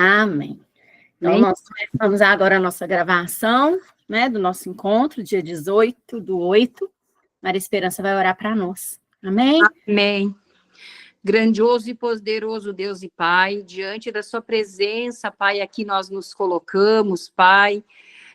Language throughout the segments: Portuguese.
Amém. Então, Amém. nós começamos agora a nossa gravação, né, do nosso encontro, dia 18/8. Maria Esperança vai orar para nós. Amém? Amém. Grandioso e poderoso Deus e Pai, diante da sua presença, Pai, aqui nós nos colocamos, Pai.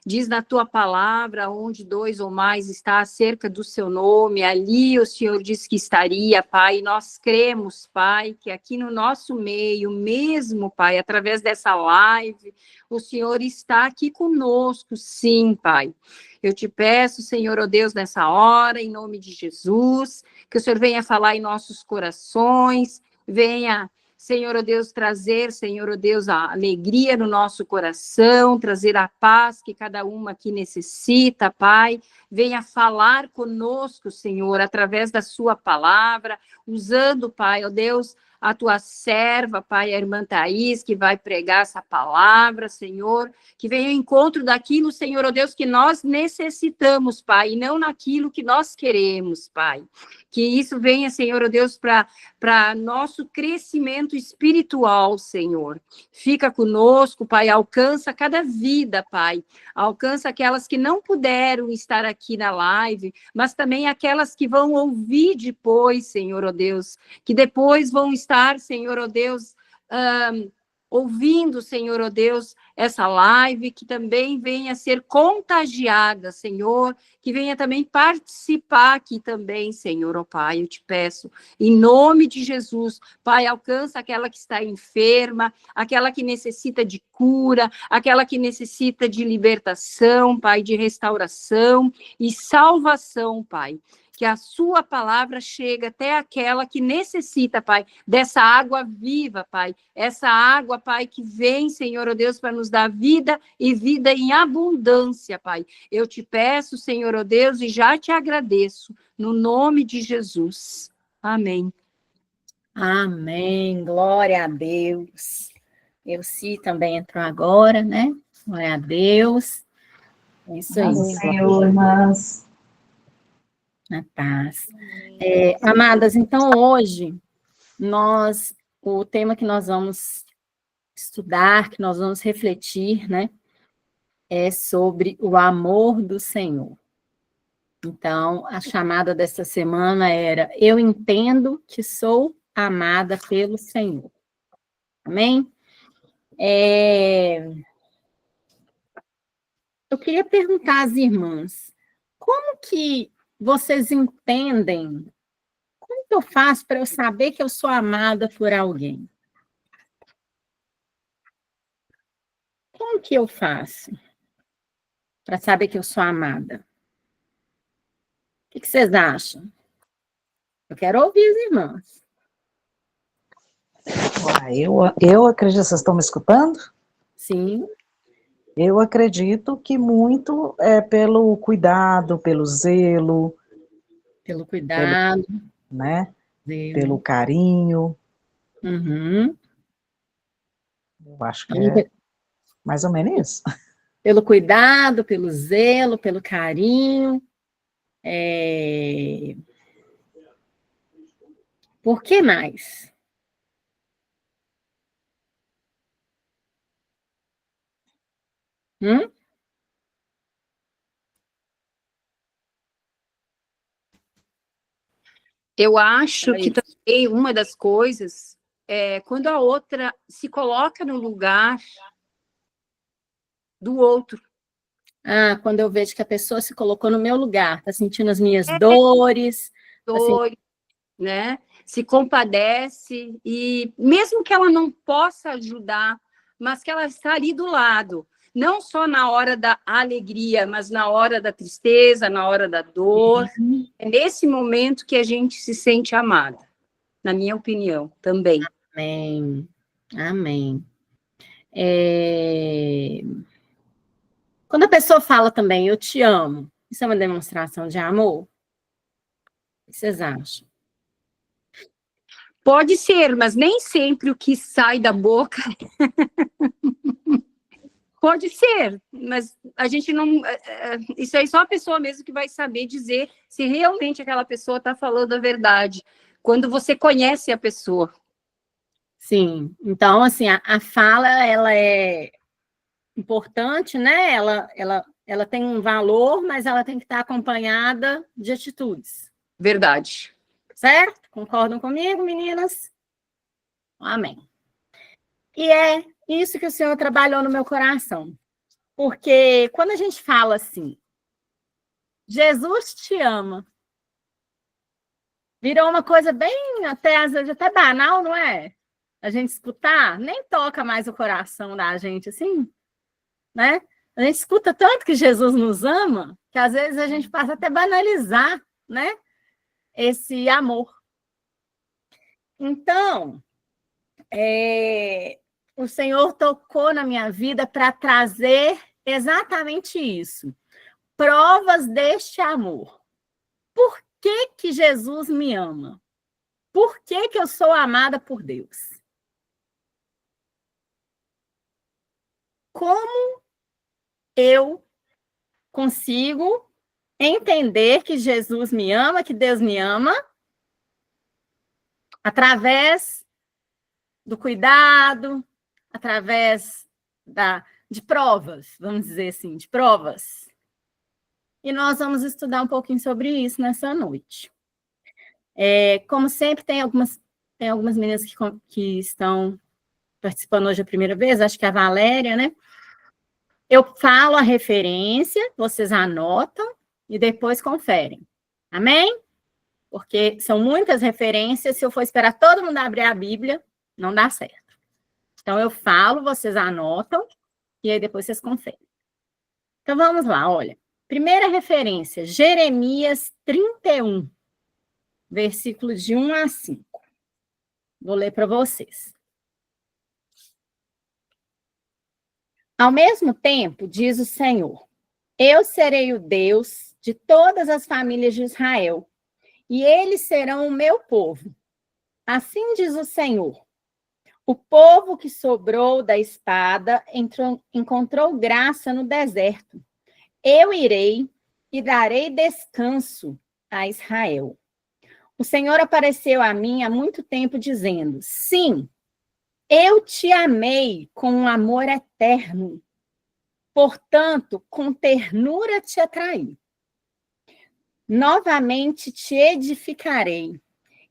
Diz na tua palavra, onde dois ou mais está acerca do seu nome, ali o Senhor diz que estaria, Pai. E nós cremos, Pai, que aqui no nosso meio, mesmo, Pai, através dessa live, o Senhor está aqui conosco, sim, Pai. Eu te peço, Senhor, ó Deus, nessa hora, em nome de Jesus, que o Senhor venha falar em nossos corações, venha, Senhor, ó Deus, trazer, Senhor, ó Deus, a alegria no nosso coração, trazer a paz que cada uma aqui necessita, Pai. Venha falar conosco, Senhor, através da sua palavra, usando, Pai, ó Deus, a tua serva, Pai, a irmã Thaís, que vai pregar essa palavra, Senhor, que venha ao encontro daquilo, Senhor, ó Deus, que nós necessitamos, Pai, e não naquilo que nós queremos, Pai. Que isso venha, Senhor, ó Deus, para nosso crescimento espiritual, Senhor. Fica conosco, Pai, alcança cada vida, Pai. Alcança aquelas que não puderam estar aqui na live, mas também aquelas que vão ouvir depois, Senhor, ó Deus, que depois vão estar, Senhor, ó Deus, ouvindo, Senhor, ó Deus, essa live, que também venha a ser contagiada, Senhor, que venha também participar aqui também, Senhor, ó Pai, eu te peço, em nome de Jesus, Pai, alcança aquela que está enferma, aquela que necessita de cura, aquela que necessita de libertação, Pai, de restauração e salvação, Pai. Que a sua palavra chegue até aquela que necessita, Pai, dessa água viva, Pai. Essa água, Pai, que vem, Senhor, ó Deus, para nos dar vida e vida em abundância, Pai. Eu te peço, Senhor, ó Deus, e já te agradeço, no nome de Jesus. Amém. Amém. Glória a Deus. Elci também entrou agora, né? Glória a Deus. É isso aí. Senhor, irmãs. Na paz. Amadas, então hoje o tema que nós vamos estudar, que nós vamos refletir, né, é sobre o amor do Senhor. Então, a chamada desta semana era: eu entendo que sou amada pelo Senhor. Amém? Eu queria perguntar às irmãs, como que vocês entendem? Como que eu faço para eu saber que eu sou amada por alguém? Como que eu faço para saber que eu sou amada? O que vocês acham? Eu quero ouvir as irmãs. Eu acredito, vocês estão me escutando? Sim. Eu acredito que muito é pelo cuidado, pelo zelo. Pelo cuidado. Né? Zelo. Pelo carinho. Uhum. Eu acho que é mais ou menos isso. Pelo cuidado, pelo zelo, pelo carinho. Por que mais? Eu acho que também uma das coisas é quando a outra se coloca no lugar do outro. Quando eu vejo que a pessoa se colocou no meu lugar, está sentindo as minhas dores. Né? Se compadece, e mesmo que ela não possa ajudar, mas que ela está ali do lado, não só na hora da alegria, mas na hora da tristeza, na hora da dor. É nesse momento que a gente se sente amada, na minha opinião, também. Amém. Amém. Quando a pessoa fala também, eu te amo, isso é uma demonstração de amor? O que vocês acham? Pode ser, mas nem sempre o que sai da boca... Pode ser, mas a gente não... Isso aí só a pessoa mesmo que vai saber dizer se realmente aquela pessoa está falando a verdade. Quando você conhece a pessoa. Sim. Então, assim, a fala, ela é importante, né? Ela tem um valor, mas ela tem que estar acompanhada de atitudes. Verdade. Certo? Concordam comigo, meninas? Amém. E é isso que o Senhor trabalhou no meu coração. Porque quando a gente fala assim, Jesus te ama, virou uma coisa bem, até às vezes, até banal, não é? A gente escutar, nem toca mais o coração da gente, assim, né? A gente escuta tanto que Jesus nos ama, que às vezes a gente passa até a banalizar, né? Esse amor. Então, o Senhor tocou na minha vida para trazer exatamente isso. Provas deste amor. Por que que Jesus me ama? Por que que eu sou amada por Deus? Como eu consigo entender que Jesus me ama, que Deus me ama, através do cuidado, através de provas, vamos dizer assim, de provas. E nós vamos estudar um pouquinho sobre isso nessa noite. Como sempre, tem algumas meninas que estão participando hoje a primeira vez, acho que a Valéria, né? Eu falo a referência, vocês anotam e depois conferem. Amém? Porque são muitas referências, se eu for esperar todo mundo abrir a Bíblia, não dá certo. Então, eu falo, vocês anotam, e aí depois vocês conferem. Então, vamos lá, olha. Primeira referência, Jeremias 31, versículos de 1 a 5. Vou ler para vocês. Ao mesmo tempo, diz o Senhor, eu serei o Deus de todas as famílias de Israel, e eles serão o meu povo. Assim diz o Senhor, o povo que sobrou da espada encontrou graça no deserto. Eu irei e darei descanso a Israel. O Senhor apareceu a mim há muito tempo dizendo, sim, eu te amei com um amor eterno. Portanto, com ternura te atraí. Novamente te edificarei,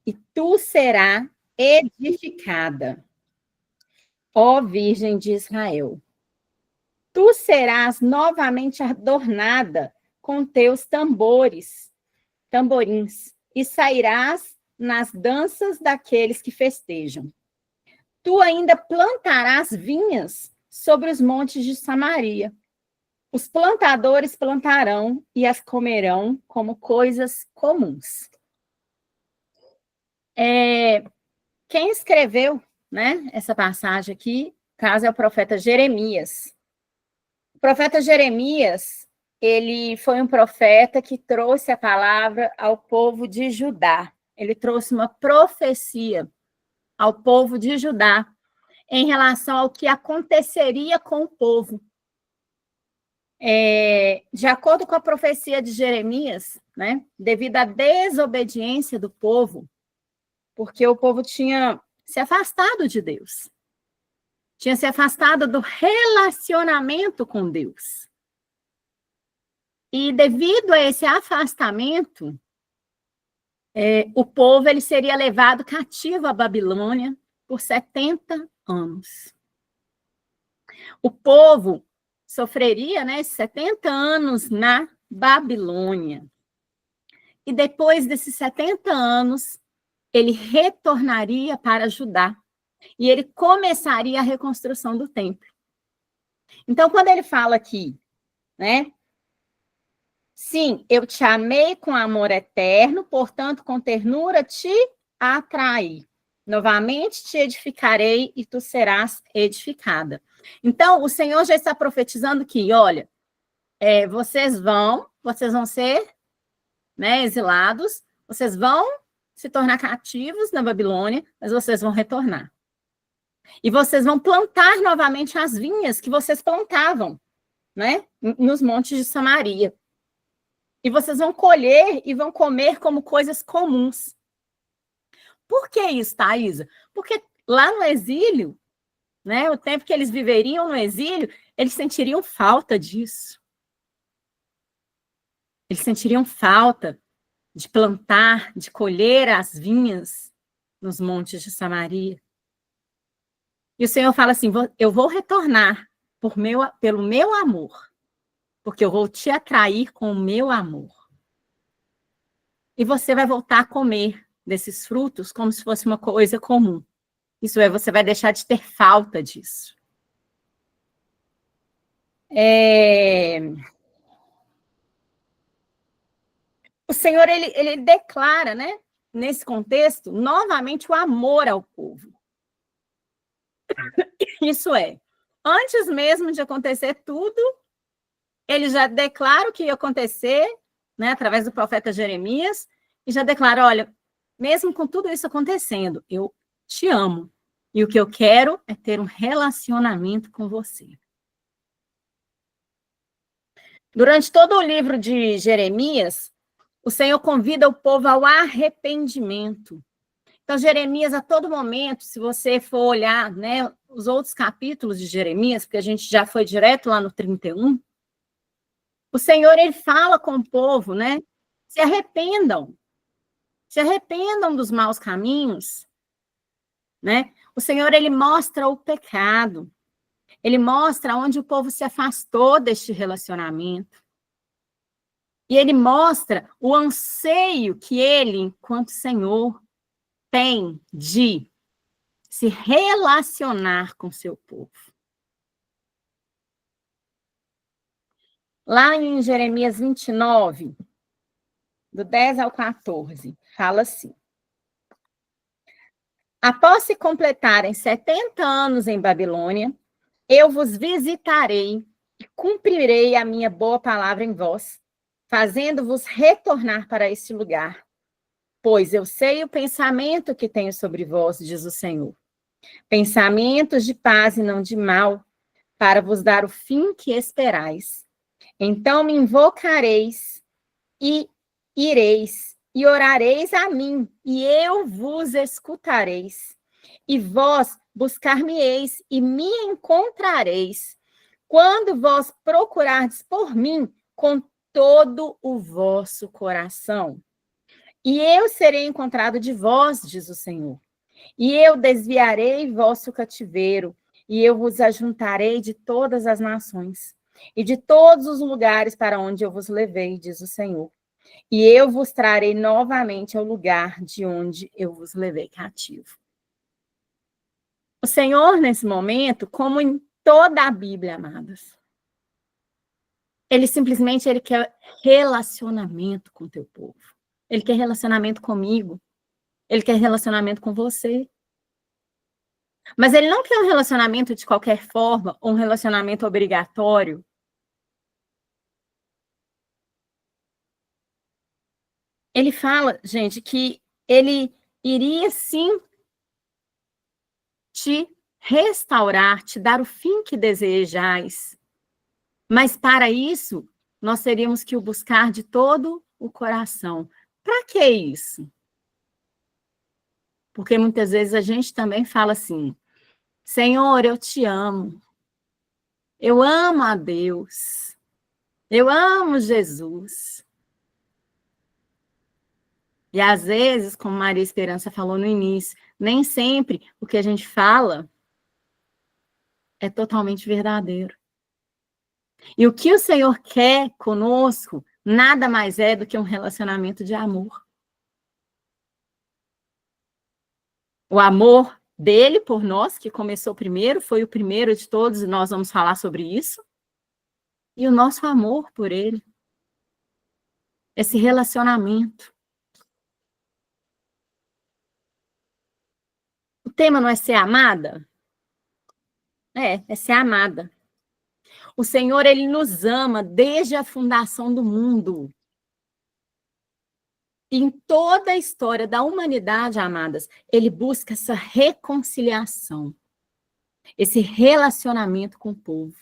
e tu serás edificada, ó Virgem de Israel. Tu serás novamente adornada com teus tamborins, e sairás nas danças daqueles que festejam. Tu ainda plantarás vinhas sobre os montes de Samaria. Os plantadores plantarão e as comerão como coisas comuns. Quem escreveu, né, essa passagem aqui, caso é o profeta Jeremias. O profeta Jeremias, ele foi um profeta que trouxe a palavra ao povo de Judá. Ele trouxe uma profecia ao povo de Judá em relação ao que aconteceria com o povo. De acordo com a profecia de Jeremias, né, devido à desobediência do povo, porque o povo tinha se afastado de Deus, tinha se afastado do relacionamento com Deus. E devido a esse afastamento, o povo ele seria levado cativo à Babilônia por 70 anos. O povo sofreria, né, 70 anos na Babilônia. E depois desses 70 anos, ele retornaria para Judá. E ele começaria a reconstrução do templo. Então, quando ele fala aqui, né? Sim, eu te amei com amor eterno, portanto, com ternura te atraí. Novamente te edificarei e tu serás edificada. Então, o Senhor já está profetizando que, olha, vocês vão ser, né, exilados, vocês vão se tornar cativos na Babilônia, mas vocês vão retornar. E vocês vão plantar novamente as vinhas que vocês plantavam, né, nos montes de Samaria. E vocês vão colher e vão comer como coisas comuns. Por que isso, Thaisa? Porque lá no exílio, né, o tempo que eles viveriam no exílio, eles sentiriam falta disso. Eles sentiriam falta de plantar, de colher as vinhas nos montes de Samaria. E o Senhor fala assim, eu vou retornar pelo meu amor, porque eu vou te atrair com o meu amor. E você vai voltar a comer desses frutos como se fosse uma coisa comum. Isso é, você vai deixar de ter falta disso. O Senhor, ele declara, né, nesse contexto, novamente o amor ao povo. Isso é, antes mesmo de acontecer tudo, ele já declara o que ia acontecer, né, através do profeta Jeremias, e já declara, olha, mesmo com tudo isso acontecendo, eu te amo, e o que eu quero é ter um relacionamento com você. Durante todo o livro de Jeremias, o Senhor convida o povo ao arrependimento. Então, Jeremias, a todo momento, se você for olhar, né, os outros capítulos de Jeremias, porque a gente já foi direto lá no 31, o Senhor, ele fala com o povo, né, se arrependam dos maus caminhos, né? O Senhor, ele mostra o pecado, ele mostra onde o povo se afastou deste relacionamento. E ele mostra o anseio que ele, enquanto Senhor, tem de se relacionar com seu povo. Lá em Jeremias 29, do 10 ao 14, fala assim: após se completarem 70 anos em Babilônia, eu vos visitarei e cumprirei a minha boa palavra em vós, fazendo-vos retornar para este lugar. Pois eu sei o pensamento que tenho sobre vós, diz o Senhor. Pensamentos de paz e não de mal, para vos dar o fim que esperais. Então me invocareis e ireis, e orareis a mim, e eu vos escutareis. E vós buscar-me-eis e me encontrareis, quando vós procurardes por mim com todo o vosso coração. E eu serei encontrado de vós, diz o Senhor. E eu desviarei vosso cativeiro, e eu vos ajuntarei de todas as nações, e de todos os lugares para onde eu vos levei, diz o Senhor. E eu vos trarei novamente ao lugar de onde eu vos levei cativo. O Senhor, nesse momento, como em toda a Bíblia, amadas, ele simplesmente quer relacionamento com o teu povo. Ele quer relacionamento comigo. Ele quer relacionamento com você. Mas ele não quer um relacionamento de qualquer forma, ou um relacionamento obrigatório. Ele fala, gente, que ele iria sim te restaurar, te dar o fim que desejais. Mas para isso, nós teríamos que o buscar de todo o coração. Para que isso? Porque muitas vezes a gente também fala assim: Senhor, eu te amo. Eu amo a Deus. Eu amo Jesus. E às vezes, como Maria Esperança falou no início, nem sempre o que a gente fala é totalmente verdadeiro. E o que o Senhor quer conosco nada mais é do que um relacionamento de amor. O amor dele por nós, que começou primeiro, foi o primeiro de todos, e nós vamos falar sobre isso. E o nosso amor por ele. Esse relacionamento. O tema não é ser amada? É ser amada. O Senhor, ele nos ama desde a fundação do mundo. E em toda a história da humanidade, amadas, ele busca essa reconciliação, esse relacionamento com o povo.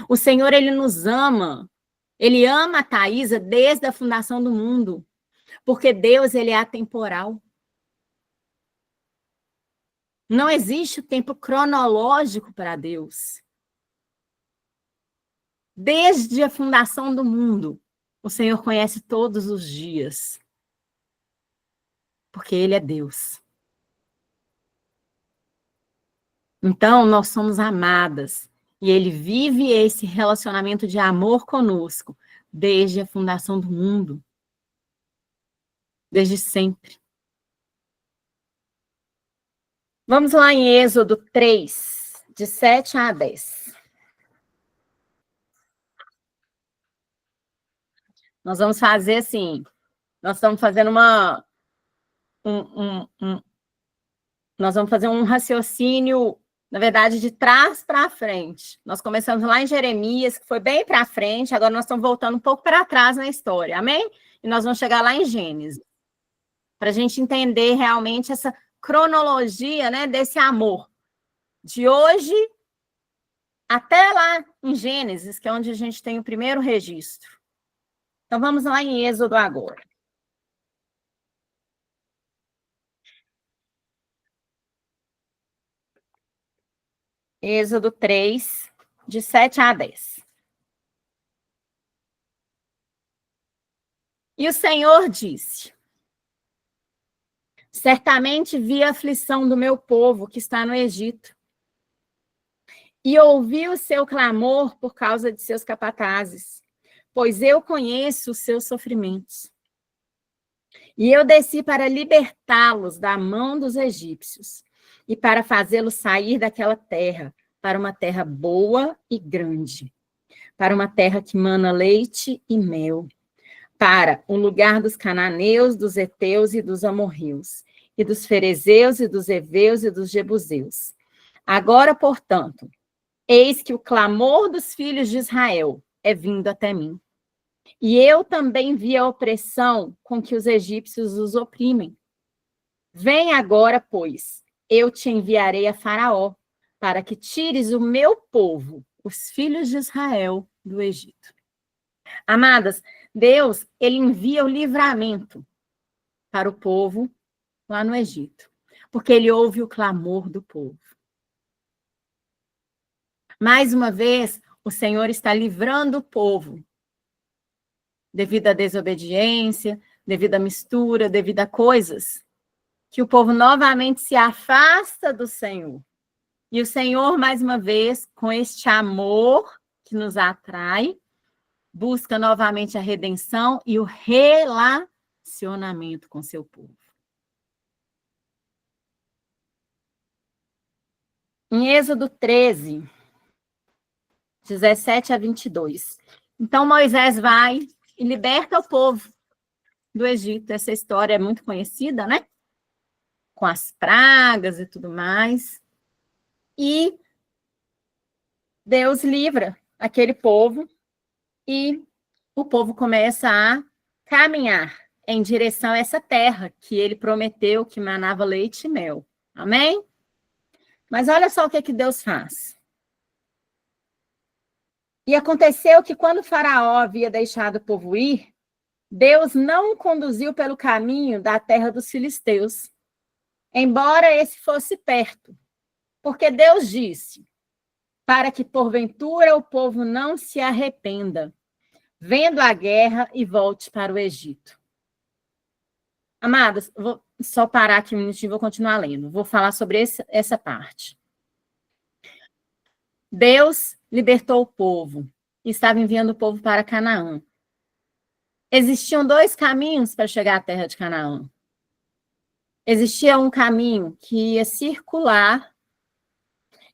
O Senhor, ele nos ama. Ele ama a Thaisa desde a fundação do mundo, porque Deus, ele é atemporal. Não existe o tempo cronológico para Deus. Desde a fundação do mundo, o Senhor conhece todos os dias. Porque Ele é Deus. Então, nós somos amadas. E Ele vive esse relacionamento de amor conosco desde a fundação do mundo. Desde sempre. Vamos lá em Êxodo 3, de 7 a 10. Nós vamos fazer assim, nós estamos fazendo nós vamos fazer um raciocínio, na verdade, de trás para frente. Nós começamos lá em Jeremias, que foi bem para frente, agora nós estamos voltando um pouco para trás na história, amém? E nós vamos chegar lá em Gênesis, para a gente entender realmente essa cronologia, né, desse amor. De hoje até lá em Gênesis, que é onde a gente tem o primeiro registro. Então, vamos lá em Êxodo agora. Êxodo 3, de 7 a 10. E o Senhor disse: certamente vi a aflição do meu povo que está no Egito, e ouvi o seu clamor por causa de seus capatazes, pois eu conheço os seus sofrimentos. E eu desci para libertá-los da mão dos egípcios, e para fazê-los sair daquela terra, para uma terra boa e grande, para uma terra que mana leite e mel, para o lugar dos cananeus, dos heteus e dos amorreus, e dos ferezeus e dos heveus e dos jebuseus. Agora, portanto, eis que o clamor dos filhos de Israel é vindo até mim. E eu também vi a opressão com que os egípcios os oprimem. Vem agora, pois, eu te enviarei a Faraó, para que tires o meu povo, os filhos de Israel, do Egito. Amadas, Deus, ele envia o livramento para o povo lá no Egito, porque ele ouve o clamor do povo. Mais uma vez, o Senhor está livrando o povo devido à desobediência, devido à mistura, devido a coisas que o povo novamente se afasta do Senhor. E o Senhor, mais uma vez, com este amor que nos atrai, busca novamente a redenção e o relacionamento com seu povo. Em Êxodo 13, 17 a 22. Então, Moisés vai e liberta o povo do Egito. Essa história é muito conhecida, né? Com as pragas e tudo mais. E Deus livra aquele povo e o povo começa a caminhar em direção a essa terra que ele prometeu que manava leite e mel. Amém? Mas olha só o que Deus faz. E aconteceu que quando Faraó havia deixado o povo ir, Deus não o conduziu pelo caminho da terra dos filisteus, embora esse fosse perto, porque Deus disse, para que porventura o povo não se arrependa, vendo a guerra e volte para o Egito. Amadas, vou só parar aqui um minutinho e vou continuar lendo. Vou falar sobre essa parte. Deus libertou o povo e estava enviando o povo para Canaã. Existiam dois caminhos para chegar à terra de Canaã. Existia um caminho que ia circular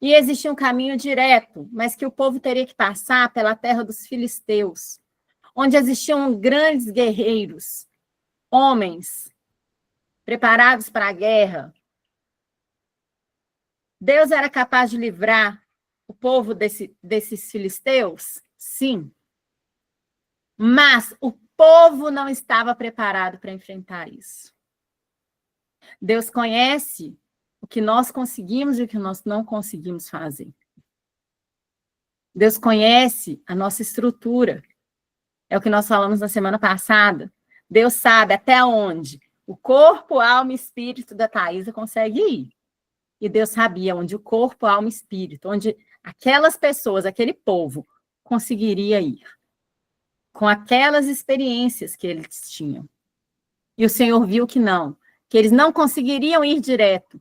e existia um caminho direto, mas que o povo teria que passar pela terra dos filisteus, onde existiam grandes guerreiros, homens preparados para a guerra. Deus era capaz de livrar o povo desses filisteus? Sim. Mas o povo não estava preparado para enfrentar isso. Deus conhece o que nós conseguimos e o que nós não conseguimos fazer. Deus conhece a nossa estrutura. É o que nós falamos na semana passada. Deus sabe até onde o corpo, alma e espírito da Thaisa consegue ir. E Deus sabia onde o corpo, a alma e espírito, onde aquelas pessoas, aquele povo, conseguiria ir, com aquelas experiências que eles tinham. E o Senhor viu que eles não conseguiriam ir direto.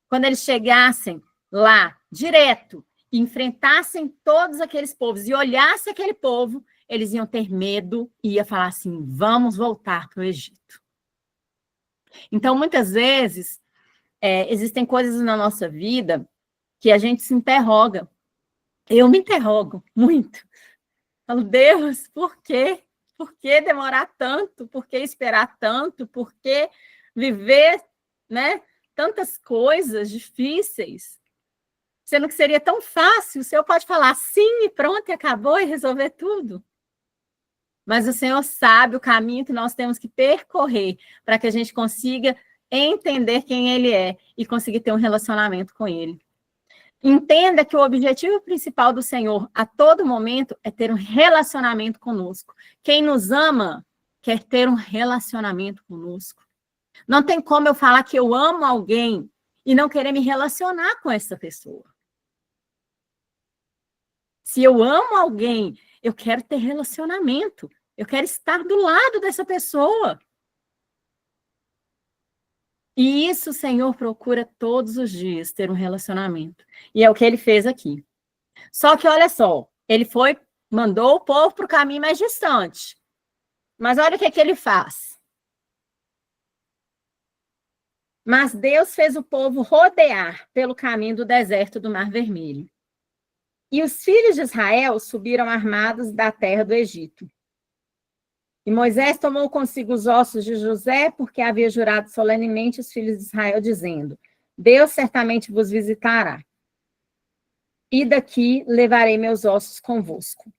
Quando eles chegassem lá, direto, e enfrentassem todos aqueles povos, e olhassem aquele povo, eles iam ter medo e ia falar assim, vamos voltar para o Egito. Então, muitas vezes, existem coisas na nossa vida que a gente se interroga. Eu me interrogo muito. Falo, Deus, por quê? Por que demorar tanto? Por que esperar tanto? Por que viver, né, tantas coisas difíceis? Sendo que seria tão fácil, o Senhor pode falar sim e pronto, e acabou, e resolver tudo. Mas o Senhor sabe o caminho que nós temos que percorrer para que a gente consiga entender quem Ele é e conseguir ter um relacionamento com Ele. Entenda que o objetivo principal do Senhor a todo momento é ter um relacionamento conosco. Quem nos ama quer ter um relacionamento conosco. Não tem como eu falar que eu amo alguém e não querer me relacionar com essa pessoa. Se eu amo alguém, eu quero ter relacionamento. Eu quero estar do lado dessa pessoa. E isso o Senhor procura todos os dias, ter um relacionamento. E é o que ele fez aqui. Só que, olha só, ele mandou o povo para o caminho mais distante. Mas olha o que ele faz. Mas Deus fez o povo rodear pelo caminho do deserto do Mar Vermelho. E os filhos de Israel subiram armados da terra do Egito. E Moisés tomou consigo os ossos de José, porque havia jurado solenemente os filhos de Israel, dizendo, Deus certamente vos visitará. E daqui levarei meus ossos convosco.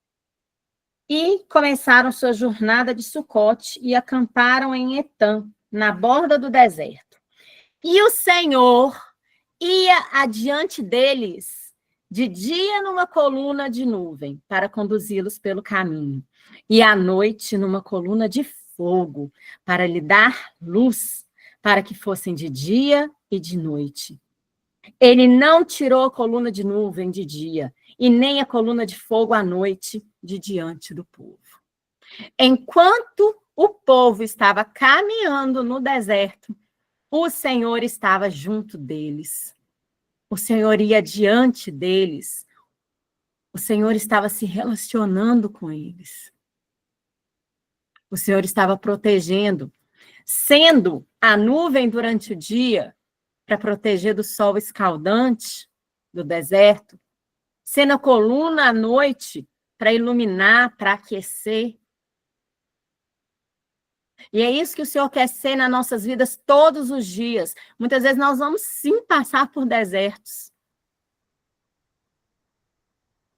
E começaram sua jornada de Sucote e acamparam em Etã, na borda do deserto. E o Senhor ia adiante deles, de dia numa coluna de nuvem, para conduzi-los pelo caminho, e à noite numa coluna de fogo, para lhe dar luz, para que fossem de dia e de noite. Ele não tirou a coluna de nuvem de dia, e nem a coluna de fogo à noite, de diante do povo. Enquanto o povo estava caminhando no deserto, o Senhor estava junto deles. O Senhor ia diante deles. O Senhor estava se relacionando com eles. O Senhor estava protegendo, sendo a nuvem durante o dia para proteger do sol escaldante do deserto, sendo a coluna à noite para iluminar, para aquecer. E é isso que o Senhor quer ser nas nossas vidas todos os dias. Muitas vezes nós vamos sim passar por desertos.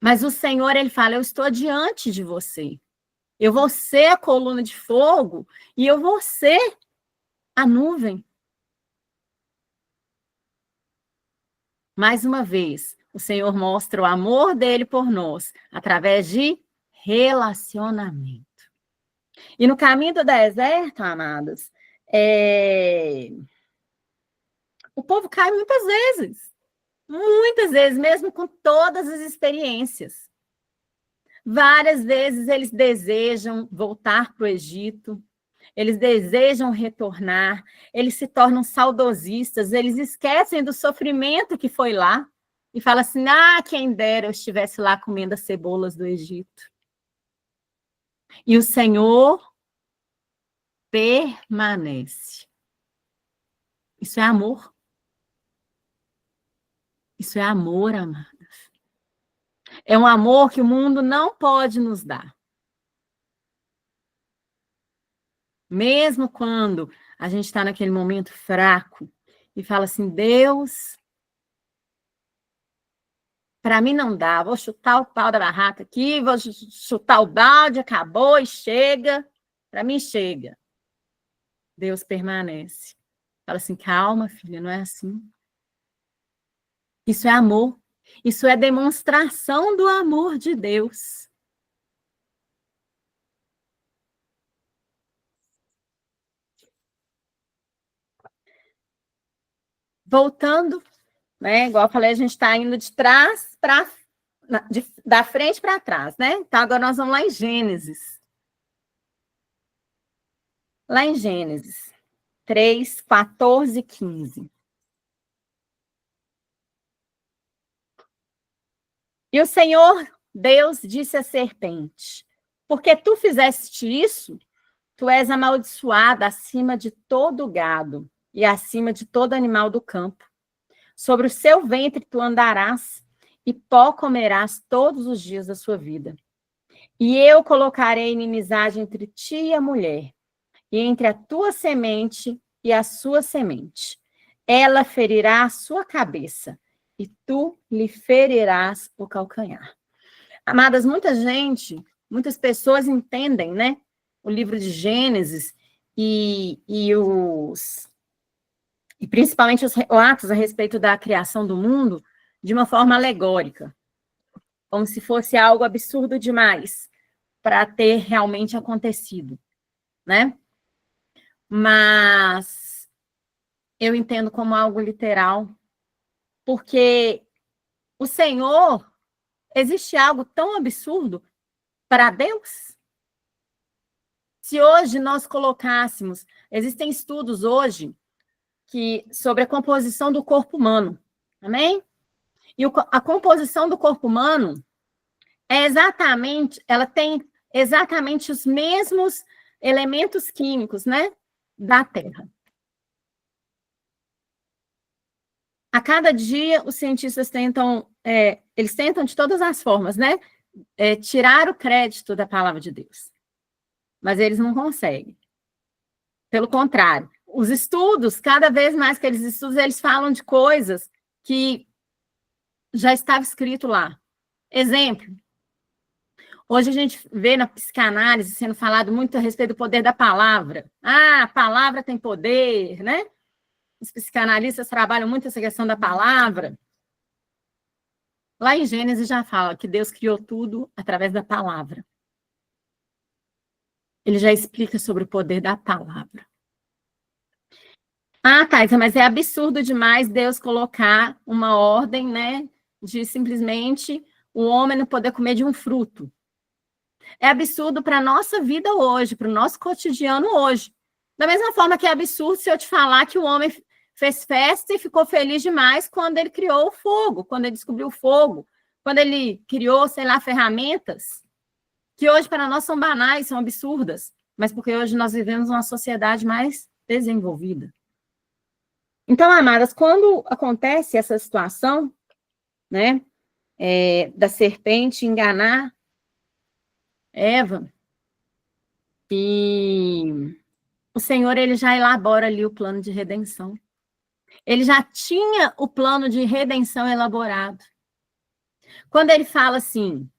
Mas o Senhor, ele fala, eu estou diante de você. Eu vou ser a coluna de fogo e eu vou ser a nuvem. Mais uma vez, o Senhor mostra o amor dele por nós através de relacionamento. E no caminho do deserto, amados, o povo cai muitas vezes, mesmo com todas as experiências. Várias vezes eles desejam voltar para o Egito, eles desejam retornar, eles se tornam saudosistas, eles esquecem do sofrimento que foi lá e falam assim, quem dera eu estivesse lá comendo as cebolas do Egito. E o Senhor permanece. Isso é amor. Isso é amor, amadas. É um amor que o mundo não pode nos dar. Mesmo quando a gente está naquele momento fraco e fala assim, Deus, para mim não dá, vou chutar o pau da barraca aqui, vou chutar o balde, acabou e chega. Para mim chega. Deus permanece. Fala assim, calma, filha, não é assim. Isso é amor. Isso é demonstração do amor de Deus. Voltando né? Igual eu falei, a gente está indo de trás para da frente para trás, né? Então, agora nós vamos lá em Gênesis. Lá em Gênesis 3, 14 e 15. E o Senhor Deus disse à serpente: porque tu fizeste isso, tu és amaldiçoada acima de todo gado e acima de todo animal do campo. Sobre o seu ventre tu andarás, e pó comerás todos os dias da sua vida. E eu colocarei inimizade entre ti e a mulher, e entre a tua semente e a sua semente. Ela ferirá a sua cabeça, e tu lhe ferirás o calcanhar. Amadas, muitas pessoas entendem, né, o livro de Gênesis e principalmente os relatos a respeito da criação do mundo de uma forma alegórica, como se fosse algo absurdo demais para ter realmente acontecido, né? Mas eu entendo como algo literal, porque o Senhor, existe algo tão absurdo para Deus? Se hoje nós colocássemos, existem estudos hoje sobre a composição do corpo humano, amém? E a composição do corpo humano ela tem exatamente os mesmos elementos químicos, né, da Terra. A cada dia, os cientistas eles tentam de todas as formas, né, tirar o crédito da palavra de Deus. Mas eles não conseguem. Pelo contrário, os estudos, cada vez mais que eles estudam, eles falam de coisas que já estava escrito lá. Exemplo, hoje a gente vê na psicanálise sendo falado muito a respeito do poder da palavra. Ah, a palavra tem poder, né? Os psicanalistas trabalham muito essa questão da palavra. Lá em Gênesis já fala que Deus criou tudo através da palavra. Ele já explica sobre o poder da palavra. Ah, Thaisa, mas é absurdo demais Deus colocar uma ordem, né, de simplesmente o homem não poder comer de um fruto. É absurdo para a nossa vida hoje, para o nosso cotidiano hoje. Da mesma forma que é absurdo se eu te falar que o homem fez festa e ficou feliz demais quando ele criou o fogo, quando ele descobriu o fogo, quando ele criou, sei lá, ferramentas que hoje para nós são banais, são absurdas, mas porque hoje nós vivemos uma sociedade mais desenvolvida. Então, amadas, quando acontece essa situação, né, da serpente enganar Eva, e o Senhor, ele já elabora ali o plano de redenção. Ele já tinha o plano de redenção elaborado. Quando ele fala assim,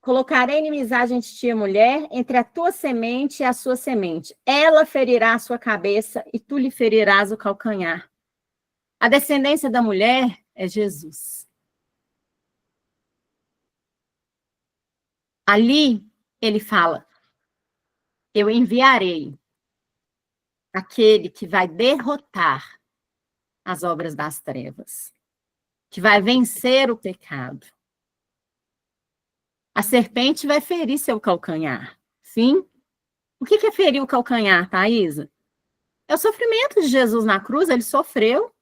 colocarei inimizade entre ti e a mulher, entre a tua semente e a sua semente. Ela ferirá a sua cabeça e tu lhe ferirás o calcanhar. A descendência da mulher é Jesus. Ali, ele fala, eu enviarei aquele que vai derrotar as obras das trevas, que vai vencer o pecado. A serpente vai ferir seu calcanhar, sim? O que é ferir o calcanhar, Thaisa? É o sofrimento de Jesus na cruz, ele sofreu.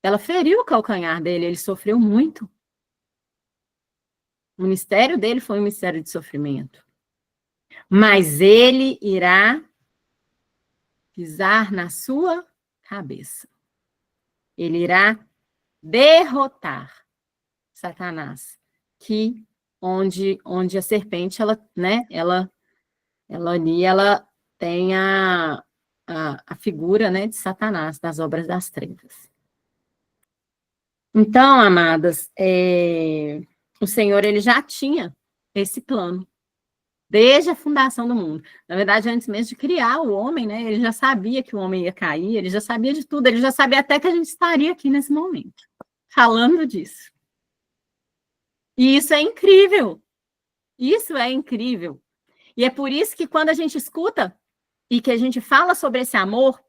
Ela feriu o calcanhar dele, ele sofreu muito. O ministério dele foi um ministério de sofrimento. Mas ele irá pisar na sua cabeça. Ele irá derrotar Satanás, que onde a serpente, ela tem a figura, né, de Satanás, das obras das trevas. Então, amadas, o Senhor, ele já tinha esse plano, desde a fundação do mundo. Na verdade, antes mesmo de criar o homem, né, ele já sabia que o homem ia cair, ele já sabia de tudo, ele já sabia até que a gente estaria aqui nesse momento, falando disso. E isso é incrível. Isso é incrível. E é por isso que quando a gente escuta e que a gente fala sobre esse amor,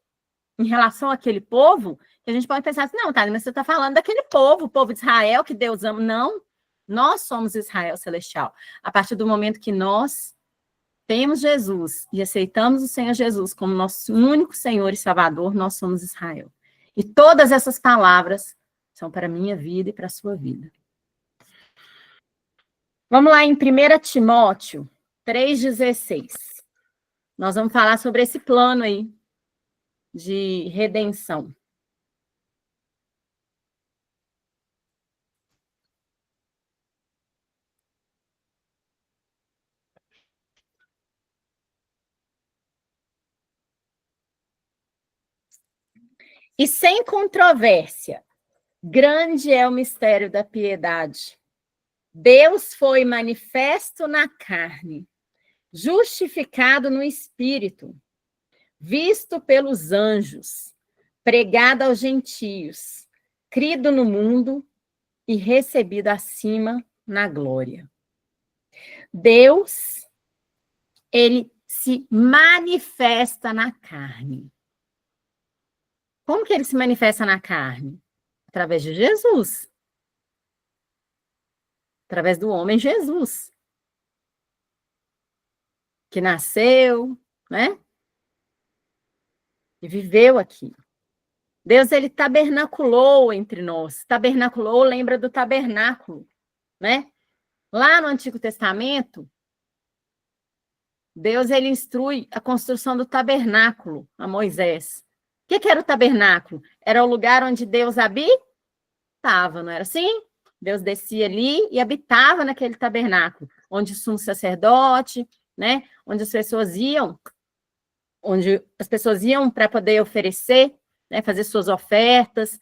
em relação àquele povo, que a gente pode pensar assim, não, tá, mas você está falando daquele povo, o povo de Israel, que Deus ama. Não, nós somos Israel celestial. A partir do momento que nós temos Jesus e aceitamos o Senhor Jesus como nosso único Senhor e Salvador, nós somos Israel. E todas essas palavras são para a minha vida e para a sua vida. Vamos lá em 1 Timóteo 3,16. Nós vamos falar sobre esse plano aí de redenção. E sem controvérsia, grande é o mistério da piedade. Deus foi manifesto na carne, justificado no espírito, visto pelos anjos, pregado aos gentios, crido no mundo e recebido acima na glória. Deus, ele se manifesta na carne. Como que ele se manifesta na carne? Através de Jesus. Através do homem Jesus. Que nasceu, né? E viveu aqui. Deus, ele tabernaculou entre nós. Tabernaculou, lembra do tabernáculo, né? Lá no Antigo Testamento, Deus, ele instrui a construção do tabernáculo a Moisés. O que era o tabernáculo? Era o lugar onde Deus habitava, não era assim? Deus descia ali e habitava naquele tabernáculo, onde o sumo sacerdote, né? Onde as pessoas iam para poder oferecer, né? Fazer suas ofertas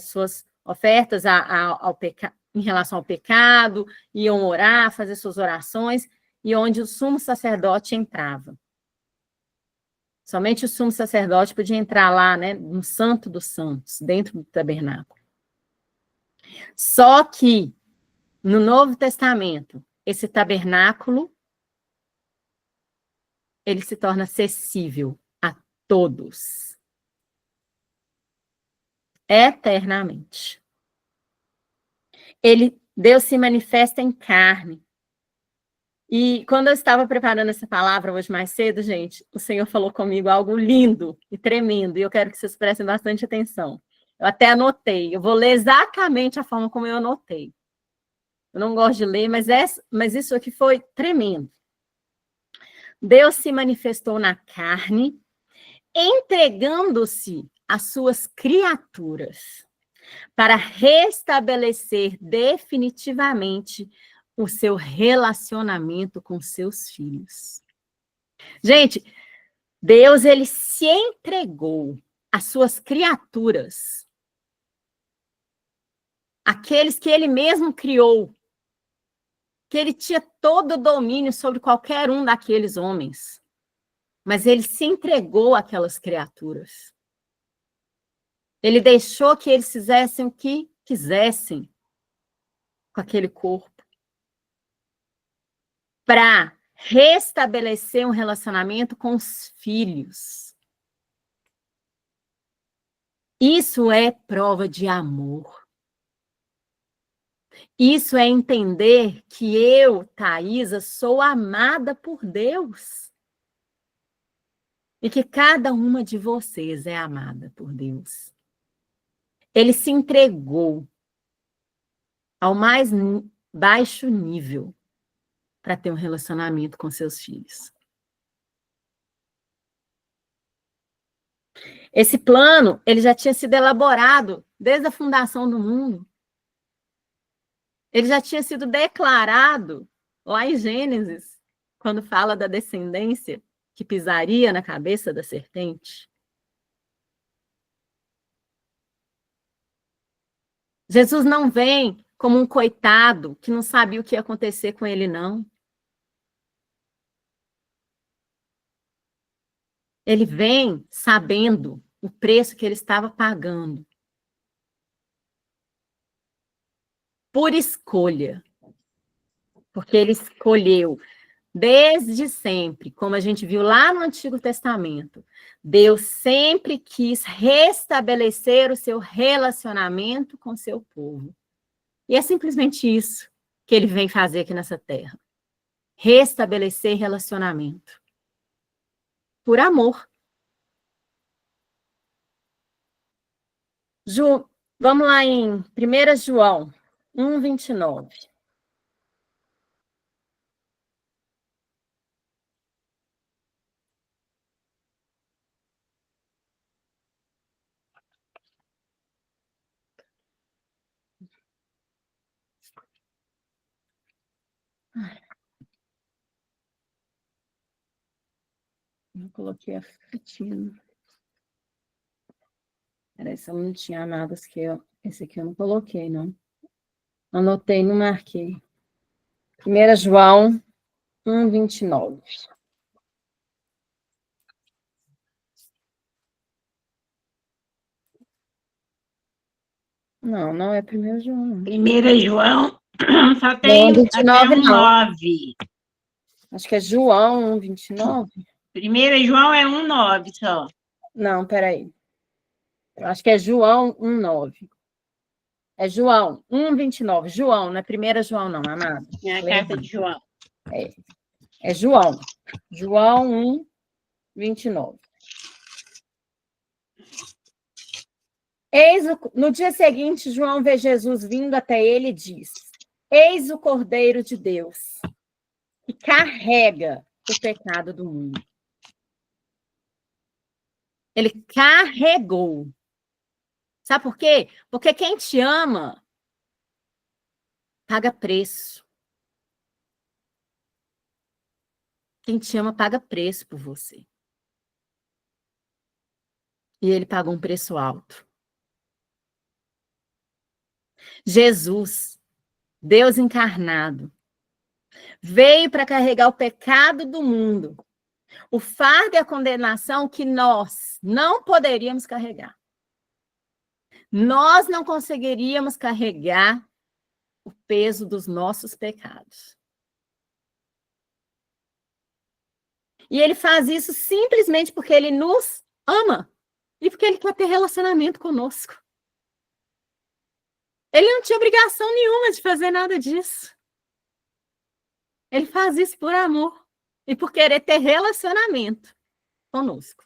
suas ofertas em relação ao pecado, iam orar, fazer suas orações, e onde o sumo sacerdote entrava. Somente o sumo sacerdote podia entrar lá, né, no Santo dos Santos, dentro do tabernáculo. Só que, no Novo Testamento, esse tabernáculo, ele se torna acessível a todos. Eternamente. Deus se manifesta em carne. E quando eu estava preparando essa palavra hoje mais cedo, gente, o Senhor falou comigo algo lindo e tremendo, e eu quero que vocês prestem bastante atenção. Eu até anotei, eu vou ler exatamente a forma como eu anotei. Eu não gosto de ler, mas isso aqui foi tremendo. Deus se manifestou na carne, entregando-se às suas criaturas, para restabelecer definitivamente o seu relacionamento com seus filhos. Gente, Deus, ele se entregou às suas criaturas, aqueles que ele mesmo criou, que ele tinha todo o domínio sobre qualquer um daqueles homens, mas ele se entregou àquelas criaturas. Ele deixou que eles fizessem o que quisessem com aquele corpo, para restabelecer um relacionamento com os filhos. Isso é prova de amor. Isso é entender que eu, Thaisa, sou amada por Deus. E que cada uma de vocês é amada por Deus. Ele se entregou ao mais baixo nível para ter um relacionamento com seus filhos. Esse plano, ele já tinha sido elaborado desde a fundação do mundo. Ele já tinha sido declarado lá em Gênesis, quando fala da descendência que pisaria na cabeça da serpente. Jesus não vem como um coitado que não sabia o que ia acontecer com ele, não. Ele vem sabendo o preço que ele estava pagando. Por escolha. Porque ele escolheu Desde sempre, como a gente viu lá no Antigo Testamento, Deus sempre quis restabelecer o seu relacionamento com o seu povo. E é simplesmente isso que ele vem fazer aqui nessa terra. Restabelecer relacionamento. Por amor. Vamos lá em 1 João 1:29. Eu coloquei a fitinha. Peraí, se eu não tinha amadas que esse aqui eu não coloquei, não. Anotei, não marquei. 1 João 1:29. Não, não é 1 João, não. 1 João só Não, tem até 29 um não. 9. Acho que é João 1:29. 1 João é 1,9 só. Não, peraí. Eu acho que é João 1:9. É João 1:29. João, não é 1 João, não, amado. É a carta de João. É João. João 1:29. No dia seguinte, João vê Jesus vindo até ele e diz: Eis o Cordeiro de Deus, que carrega o pecado do mundo. Ele carregou. Sabe por quê? Porque quem te ama paga preço. Quem te ama paga preço por você. E ele pagou um preço alto. Jesus, Deus encarnado, veio para carregar o pecado do mundo, o fardo e a condenação que nós não poderíamos carregar. Nós não conseguiríamos carregar o peso dos nossos pecados. E ele faz isso simplesmente porque ele nos ama e porque ele quer ter relacionamento conosco. Ele não tinha obrigação nenhuma de fazer nada disso. Ele faz isso por amor e por querer ter relacionamento conosco.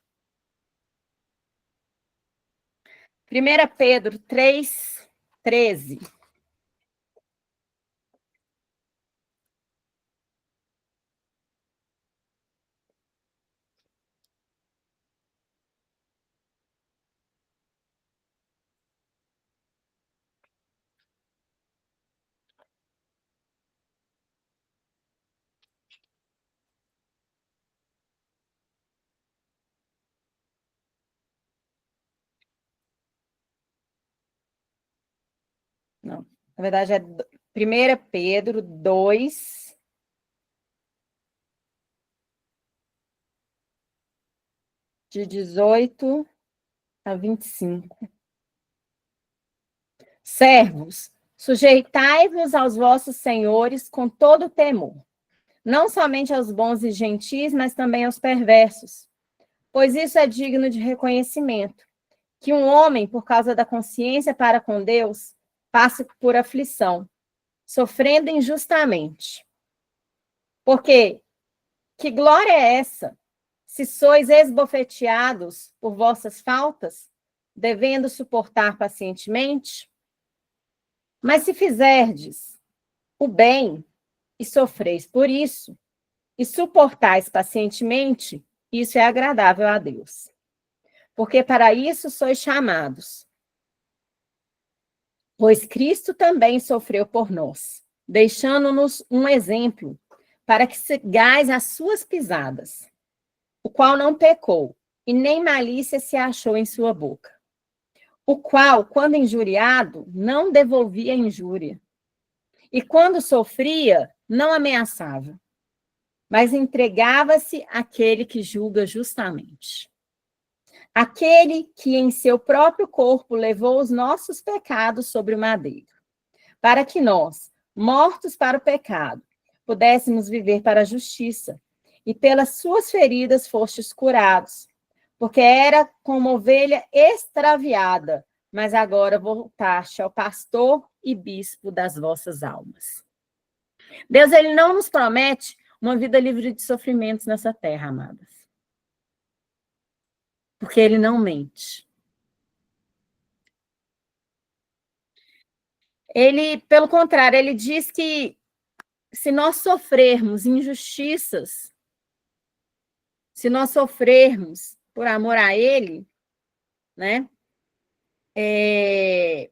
1 Pedro 3:13. Não, na verdade é 1 Pedro 2, de 18 a 25. Servos, sujeitai-vos aos vossos senhores com todo temor, não somente aos bons e gentis, mas também aos perversos, pois isso é digno de reconhecimento, que um homem, por causa da consciência para com Deus, passe por aflição, sofrendo injustamente. Porque que glória é essa, se sois esbofeteados por vossas faltas, devendo suportar pacientemente? Mas se fizerdes o bem e sofreis por isso, e suportais pacientemente, isso é agradável a Deus. Porque para isso sois chamados. Pois Cristo também sofreu por nós, deixando-nos um exemplo, para que sigais as suas pisadas, o qual não pecou, e nem malícia se achou em sua boca. O qual, quando injuriado, não devolvia injúria. E quando sofria, não ameaçava, mas entregava-se àquele que julga justamente. Aquele que em seu próprio corpo levou os nossos pecados sobre o madeiro, para que nós, mortos para o pecado, pudéssemos viver para a justiça. E pelas suas feridas fostes curados, porque era como ovelha extraviada, mas agora voltaste ao pastor e bispo das vossas almas. Deus, ele não nos promete uma vida livre de sofrimentos nessa terra, amadas. Porque ele não mente. Ele, pelo contrário, ele diz que se nós sofrermos injustiças, se nós sofrermos por amor a ele, né? Ele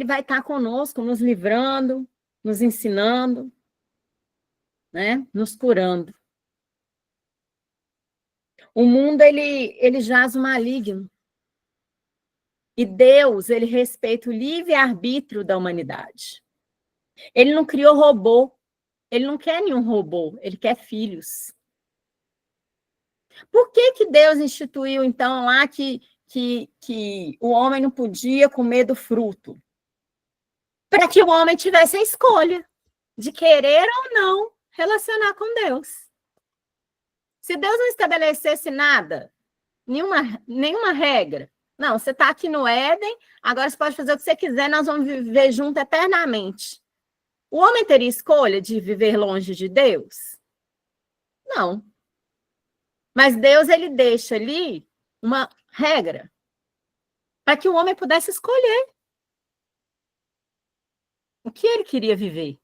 vai estar conosco, nos livrando, nos ensinando, né? Nos curando. O mundo, ele jaz o maligno. E Deus, ele respeita o livre-arbítrio da humanidade. Ele não criou robô. Ele não quer nenhum robô. Ele quer filhos. Por que Deus instituiu, então, lá que o homem não podia comer do fruto? Para que o homem tivesse a escolha de querer ou não relacionar com Deus. Se Deus não estabelecesse nada, nenhuma regra, não, você está aqui no Éden, agora você pode fazer o que você quiser, nós vamos viver juntos eternamente. O homem teria escolha de viver longe de Deus? Não. Mas Deus, ele deixa ali uma regra para que o homem pudesse escolher o que ele queria viver.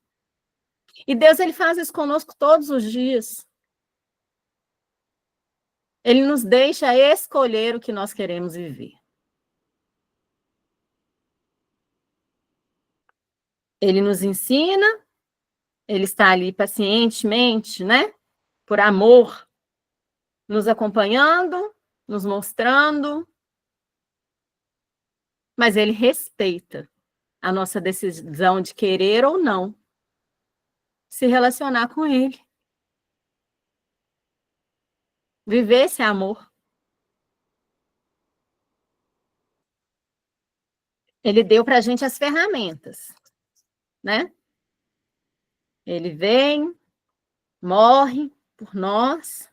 E Deus, ele faz isso conosco todos os dias. Ele nos deixa escolher o que nós queremos viver. Ele nos ensina, ele está ali pacientemente, né? Por amor, nos acompanhando, nos mostrando. Mas ele respeita a nossa decisão de querer ou não se relacionar com ele. Viver esse amor. Ele deu para a gente as ferramentas, né? Ele vem, morre por nós,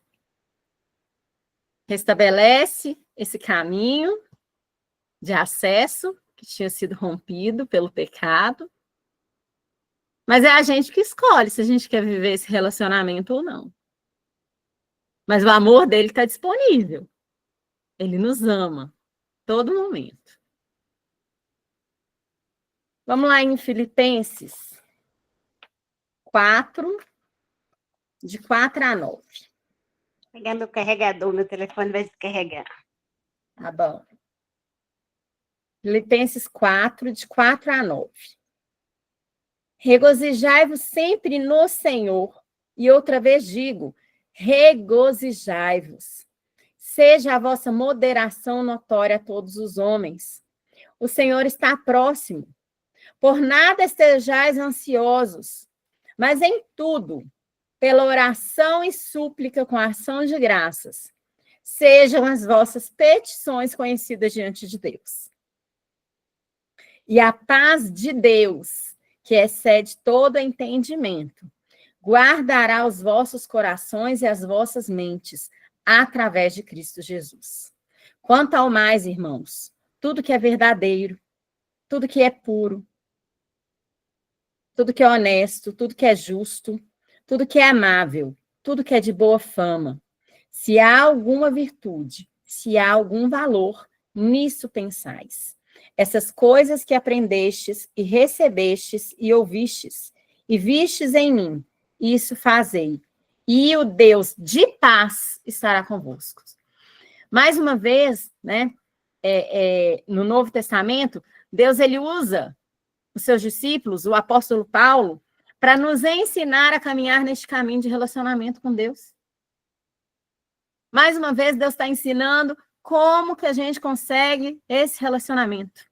restabelece esse caminho de acesso que tinha sido rompido pelo pecado. Mas é a gente que escolhe se a gente quer viver esse relacionamento ou não. Mas o amor dele está disponível. Ele nos ama todo momento. Vamos lá em Filipenses 4, de 4 a 9. Pegar meu carregador, meu telefone vai descarregar. Tá bom. Filipenses 4, de 4 a 9. Regozijai-vos sempre no Senhor. E outra vez digo, regozijai-vos. Seja a vossa moderação notória a todos os homens. O Senhor está próximo. Por nada estejais ansiosos, mas em tudo, pela oração e súplica com ação de graças, sejam as vossas petições conhecidas diante de Deus. E a paz de Deus, que excede todo entendimento, guardará os vossos corações e as vossas mentes através de Cristo Jesus. Quanto ao mais, irmãos, tudo que é verdadeiro, tudo que é puro, tudo que é honesto, tudo que é justo, tudo que é amável, tudo que é de boa fama, se há alguma virtude, se há algum valor, nisso pensais. Essas coisas que aprendestes e recebestes e ouvistes e vistes em mim, isso fazei. E o Deus de paz estará convosco. Mais uma vez, né, no Novo Testamento, Deus, ele usa os seus discípulos, o apóstolo Paulo, para nos ensinar a caminhar neste caminho de relacionamento com Deus. Mais uma vez, Deus está ensinando como que a gente consegue esse relacionamento.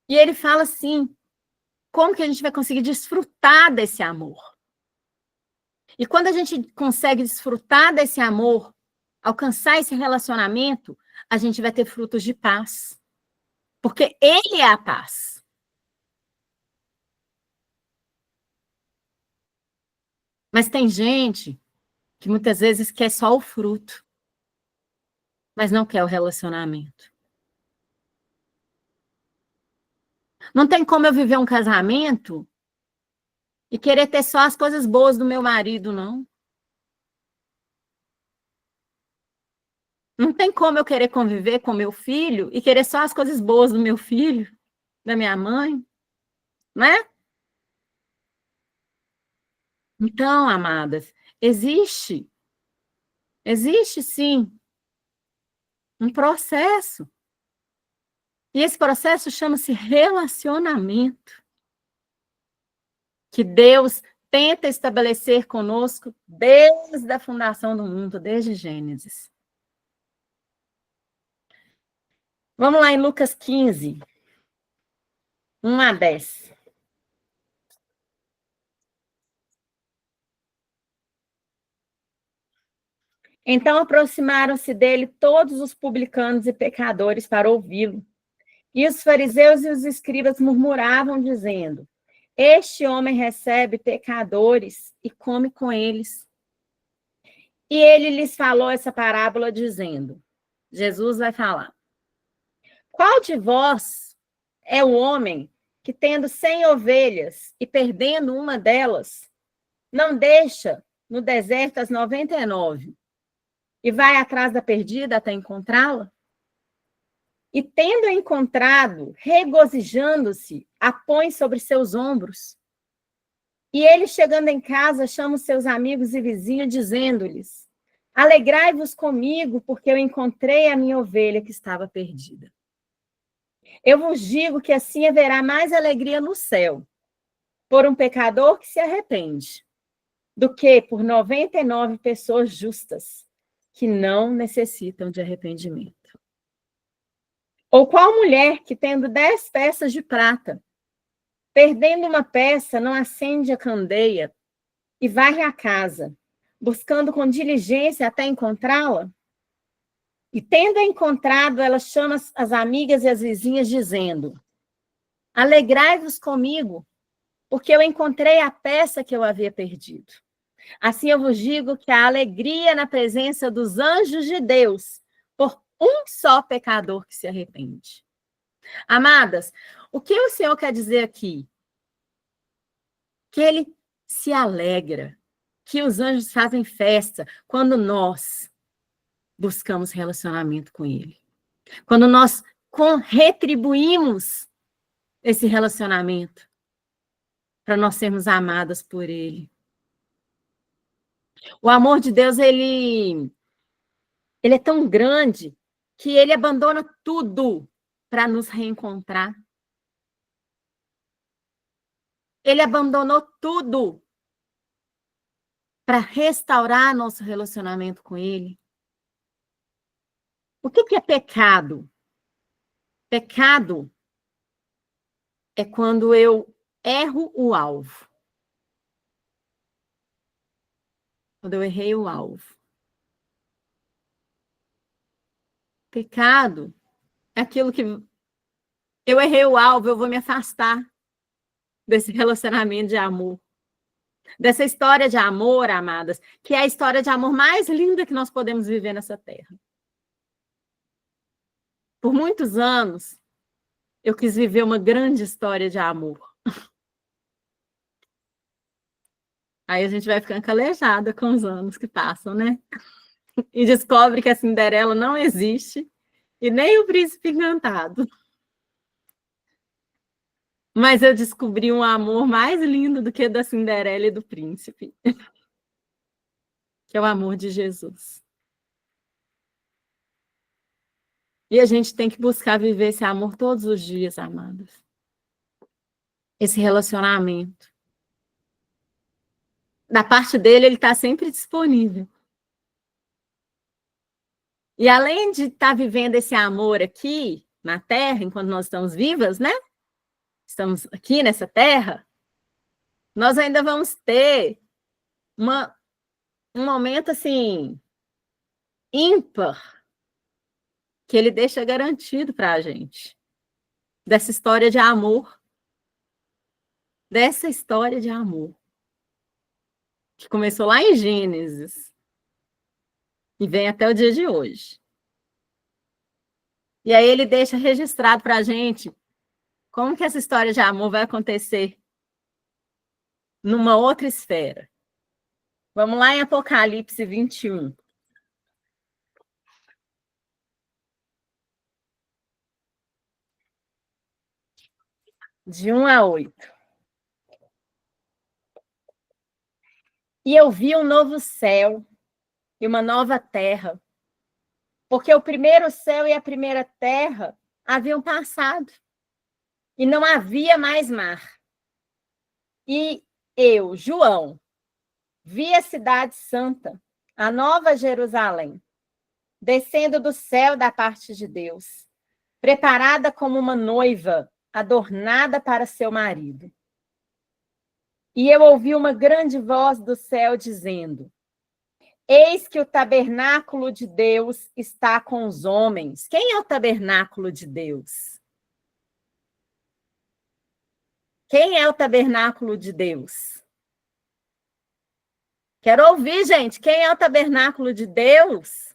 E ele fala assim, como que a gente vai conseguir desfrutar desse amor? E quando a gente consegue desfrutar desse amor, alcançar esse relacionamento, a gente vai ter frutos de paz. Porque ele é a paz. Mas tem gente que muitas vezes quer só o fruto, mas não quer o relacionamento. Não tem como eu viver um casamento e querer ter só as coisas boas do meu marido, não. Não tem como eu querer conviver com meu filho e querer só as coisas boas do meu filho, da minha mãe, né? Então, amadas, existe sim um processo. E esse processo chama-se relacionamento, que Deus tenta estabelecer conosco desde a fundação do mundo, desde Gênesis. Vamos lá em Lucas 15, 1 a 10. Então aproximaram-se dele todos os publicanos e pecadores para ouvi-lo. E os fariseus e os escribas murmuravam, dizendo: Este homem recebe pecadores e come com eles. E ele lhes falou essa parábola, dizendo: Jesus vai falar: Qual de vós é o homem que, tendo 100 ovelhas e perdendo uma delas, não deixa no deserto as 99 e vai atrás da perdida até encontrá-la? E tendo encontrado, regozijando-se, a põe sobre seus ombros. E ele, chegando em casa, chama os seus amigos e vizinhos, dizendo-lhes: Alegrai-vos comigo, porque eu encontrei a minha ovelha que estava perdida. Eu vos digo que assim haverá mais alegria no céu por um pecador que se arrepende, do que por 99 pessoas justas que não necessitam de arrependimento. Ou qual mulher que, tendo 10 peças de prata, perdendo uma peça, não acende a candeia e varre a casa, buscando com diligência até encontrá-la? E tendo encontrado, ela chama as amigas e as vizinhas, dizendo: Alegrai-vos comigo, porque eu encontrei a peça que eu havia perdido. Assim eu vos digo que há alegria na presença dos anjos de Deus por um só pecador que se arrepende. Amadas, o que o Senhor quer dizer aqui? Que ele se alegra, que os anjos fazem festa quando nós buscamos relacionamento com ele. Quando nós retribuímos esse relacionamento para nós sermos amadas por ele. O amor de Deus, ele é tão grande que ele abandona tudo para nos reencontrar. Ele abandonou tudo para restaurar nosso relacionamento com ele. O que é pecado? Pecado é quando eu erro o alvo. Quando eu errei o alvo. Pecado é aquilo que eu errei o alvo, eu vou me afastar desse relacionamento de amor. Dessa história de amor, amadas, que é a história de amor mais linda que nós podemos viver nessa terra. Por muitos anos, eu quis viver uma grande história de amor. Aí a gente vai ficando calejada com os anos que passam, né? E descobre que a Cinderela não existe e nem o Príncipe Encantado. Mas eu descobri um amor mais lindo do que o da Cinderela e do Príncipe, que é o amor de Jesus. E a gente tem que buscar viver esse amor todos os dias, amadas. Esse relacionamento. Da parte dele, ele está sempre disponível. E além de estar vivendo esse amor aqui na Terra, enquanto nós estamos vivas, né? Estamos aqui nessa Terra, nós ainda vamos ter um momento assim ímpar que ele deixa garantido para a gente. Dessa história de amor. Dessa história de amor. que começou lá em Gênesis e vem até o dia de hoje. E aí ele deixa registrado para a gente como que essa história de amor vai acontecer numa outra esfera. Vamos lá em Apocalipse 21. De 1 a 8. E eu vi um novo céu e uma nova terra, porque o primeiro céu e a primeira terra haviam passado, e não havia mais mar. E eu, João, vi a cidade santa, a nova Jerusalém, descendo do céu da parte de Deus, preparada como uma noiva, adornada para seu marido. E eu ouvi uma grande voz do céu dizendo: eis que o tabernáculo de Deus está com os homens. Quem é o tabernáculo de Deus? Quem é o tabernáculo de Deus? Quero ouvir, gente. Quem é o tabernáculo de Deus?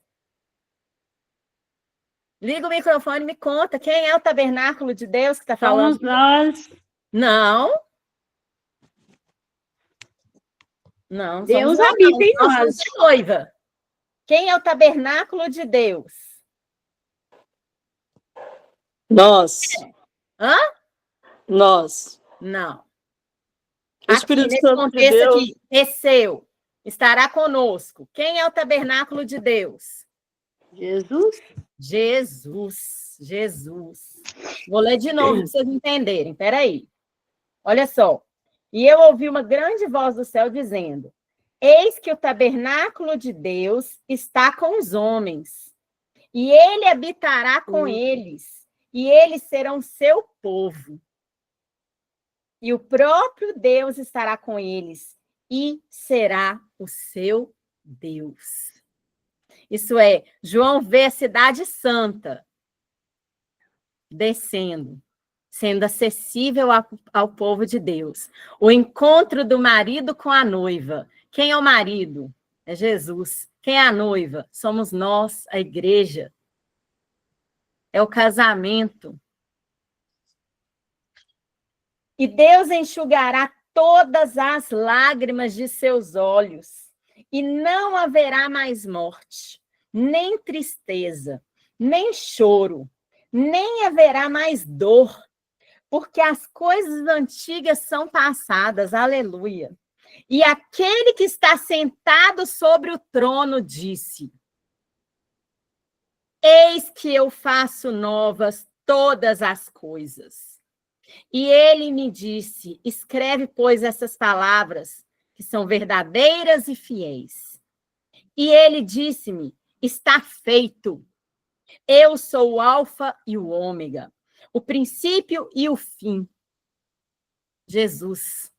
Liga o microfone e me conta. Quem é o tabernáculo de Deus que está falando? Somos nós. Não. Não. Deus somos habita em nós. nós. Somos noiva. Quem é o tabernáculo de Deus? Nós. Hã? Nós. Não. O Espírito nesse Santo de contexto Deus. aqui, desceu, estará conosco. Quem é o tabernáculo de Deus? Jesus. Jesus. Vou ler de novo para vocês entenderem. Espera aí. Olha só. E eu ouvi uma grande voz do céu dizendo: eis que o tabernáculo de Deus está com os homens, e ele habitará com eles, e eles serão seu povo. E o próprio Deus estará com eles, e será o seu Deus. Isso é, João vê a cidade santa descendo, sendo acessível ao povo de Deus. O encontro do marido com a noiva. Quem é o marido? É Jesus. Quem é a noiva? Somos nós, a igreja. É o casamento. E Deus enxugará todas as lágrimas de seus olhos, e não haverá mais morte, nem tristeza, nem choro, nem haverá mais dor, porque as coisas antigas são passadas, aleluia. E aquele que está sentado sobre o trono disse: eis que eu faço novas todas as coisas. E ele me disse: escreve, pois, essas palavras, que são verdadeiras e fiéis. E ele disse-me: está feito. Eu sou o Alfa e o Ômega, o princípio e o fim. Jesus.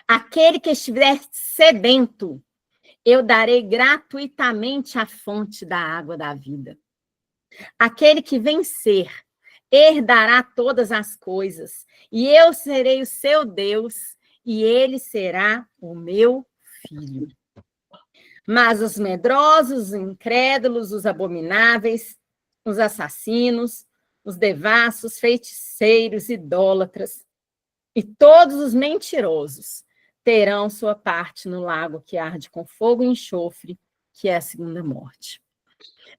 Aquele que estiver sedento, eu darei gratuitamente a fonte da água da vida. Aquele que vencer, herdará todas as coisas, e eu serei o seu Deus, e ele será o meu filho. Mas os medrosos, os incrédulos, os abomináveis, os assassinos, os devassos, feiticeiros, idólatras, e todos os mentirosos terão sua parte no lago que arde com fogo e enxofre, que é a segunda morte.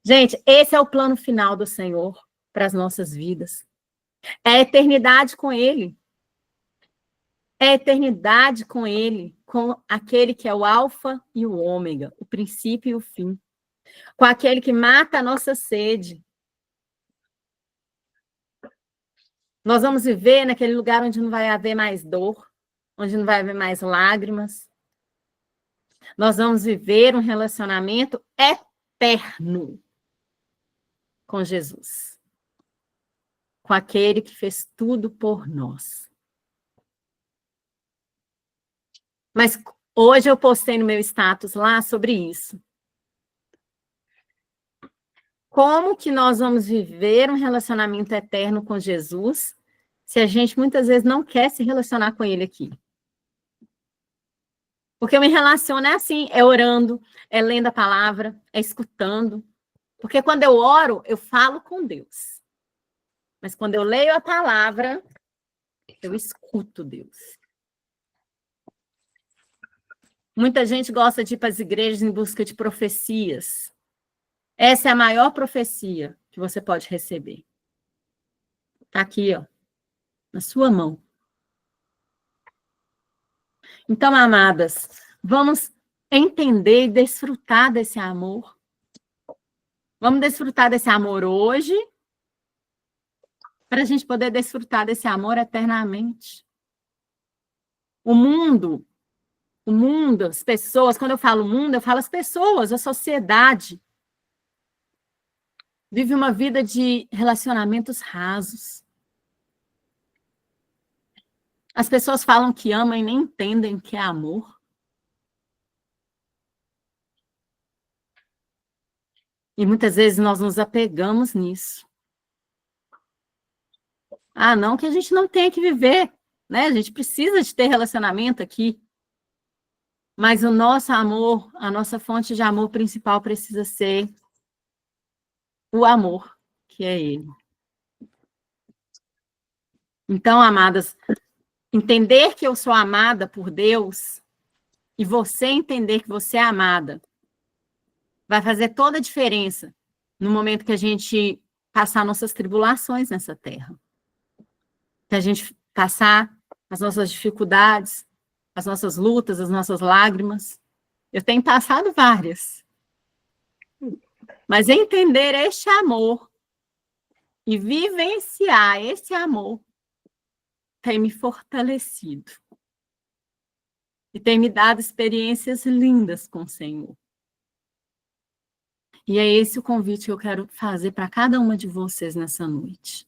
Gente, esse é o plano final do Senhor para as nossas vidas. É a eternidade com Ele. É a eternidade com Ele, com aquele que é o Alfa e o Ômega, o princípio e o fim. Com aquele que mata a nossa sede. Nós vamos viver naquele lugar onde não vai haver mais dor, onde não vai haver mais lágrimas. Nós vamos viver um relacionamento eterno com Jesus. Com aquele que fez tudo por nós. Mas hoje eu postei no meu status lá sobre isso. Como que nós vamos viver um relacionamento eterno com Jesus se a gente muitas vezes não quer se relacionar com Ele aqui? Porque eu me relaciono é assim, é orando, é lendo a palavra, é escutando. Porque quando eu oro, eu falo com Deus. Mas quando eu leio a palavra, eu escuto Deus. Muita gente gosta de ir para as igrejas em busca de profecias. Essa é a maior profecia que você pode receber. Está aqui, ó, na sua mão. Então, amadas, vamos entender e desfrutar desse amor. Vamos desfrutar desse amor hoje, para a gente poder desfrutar desse amor eternamente. O mundo, as pessoas, quando eu falo mundo, eu falo as pessoas, a sociedade, vive uma vida de relacionamentos rasos. As pessoas falam que amam e nem entendem que é amor. E muitas vezes nós nos apegamos nisso. Ah, não que a gente não tenha que viver, né? A gente precisa de ter relacionamento aqui. Mas o nosso amor, a nossa fonte de amor principal precisa ser o amor, que é Ele. Então, amadas, entender que eu sou amada por Deus e você entender que você é amada vai fazer toda a diferença no momento que a gente passar nossas tribulações nessa terra. Que a gente passar as nossas dificuldades, as nossas lutas, as nossas lágrimas. Eu tenho passado várias. Mas entender este amor e vivenciar esse amor tem me fortalecido. E tem me dado experiências lindas com o Senhor. E é esse o convite que eu quero fazer para cada uma de vocês nessa noite.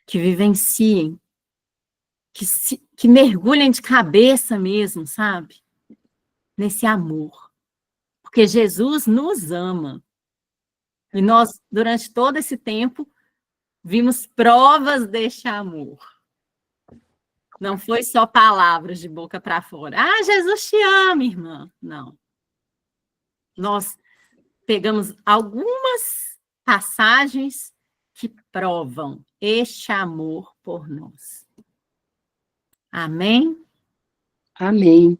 Que vivenciem, que mergulhem de cabeça mesmo, sabe? Nesse amor. Porque Jesus nos ama. E nós, durante todo esse tempo, vimos provas deste amor. Não foi só palavras de boca para fora. Ah, Jesus te ama, irmã. Não. Nós pegamos algumas passagens que provam este amor por nós. Amém? Amém.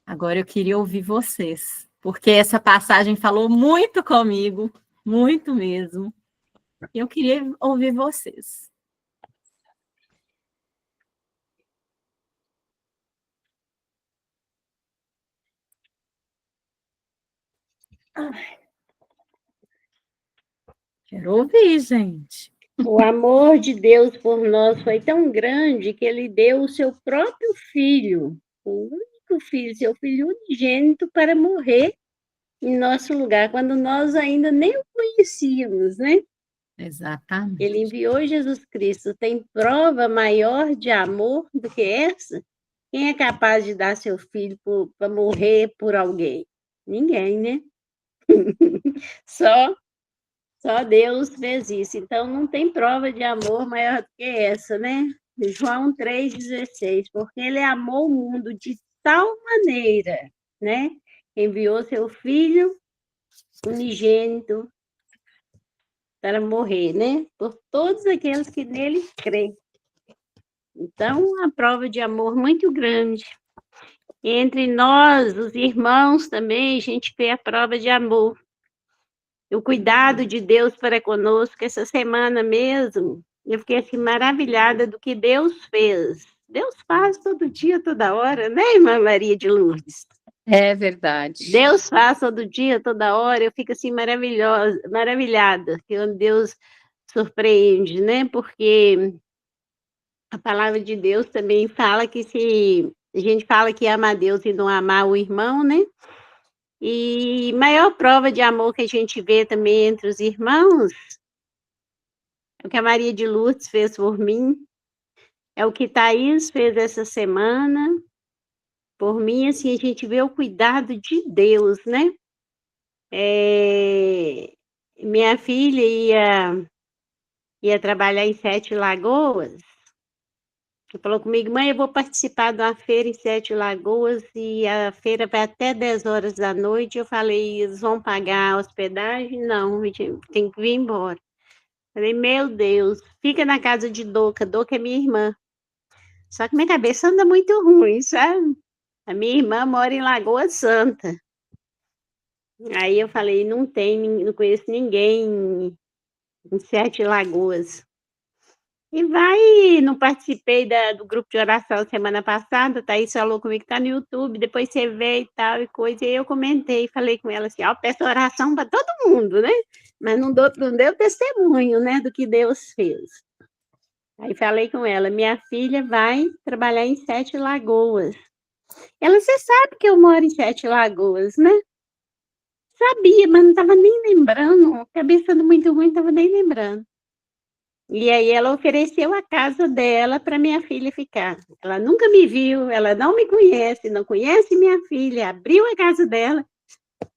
Agora eu queria ouvir vocês, porque essa passagem falou muito comigo, muito mesmo. Eu queria ouvir vocês. Quero ouvir, gente. O amor de Deus por nós foi tão grande que ele deu o seu próprio filho, o único filho, seu filho unigênito, para morrer em nosso lugar, quando nós ainda nem o conhecíamos, né? Exatamente. Ele enviou Jesus Cristo. Tem prova maior de amor do que essa? Quem é capaz de dar seu filho para morrer por alguém? Ninguém, né? Só Deus fez isso. Então, não tem prova de amor maior do que essa, né? João 3,16. Porque ele amou o mundo de tal maneira, né? Enviou seu filho unigênito para morrer, né? Por todos aqueles que nele creem. Então, a prova de amor muito grande. Entre nós, os irmãos também, a gente vê a prova de amor. O cuidado de Deus para conosco, essa semana mesmo, eu fiquei assim maravilhada do que Deus fez. Deus faz todo dia, toda hora, né, irmã Maria de Lourdes? É verdade. Deus faz todo dia, toda hora, eu fico assim maravilhada, que Deus surpreende, né? Porque a palavra de Deus também fala que se a gente fala que ama a Deus e não amar o irmão, né? E maior prova de amor que a gente vê também entre os irmãos é o que a Maria de Lourdes fez por mim, é o que Thaís fez essa semana por mim, assim, a gente vê o cuidado de Deus, né? Minha filha ia trabalhar em Sete Lagoas Ele falou comigo, mãe, eu vou participar de uma feira em Sete Lagoas e a feira vai até 10 horas da noite. Eu falei, eles vão pagar a hospedagem? Não, a gente tem que vir embora. Falei, meu Deus, fica na casa de Doca. Doca é minha irmã. Só que minha cabeça anda muito ruim, sabe? A minha irmã mora em Lagoa Santa. Aí eu falei, não conheço ninguém em Sete Lagoas. E não participei do grupo de oração semana passada, a Thaís falou comigo que tá no YouTube, depois você vê e tal e coisa, e aí eu comentei, falei com ela assim, ó, peço oração para todo mundo, né? Mas não deu testemunho, né, do que Deus fez. Aí falei com ela, minha filha vai trabalhar em Sete Lagoas. Ela, você sabe que eu moro em Sete Lagoas, né? Sabia, mas não estava nem lembrando, a cabeça anda muito ruim, não estava nem lembrando. E aí ela ofereceu a casa dela para minha filha ficar. Ela nunca me viu, ela não me conhece, não conhece minha filha, abriu a casa dela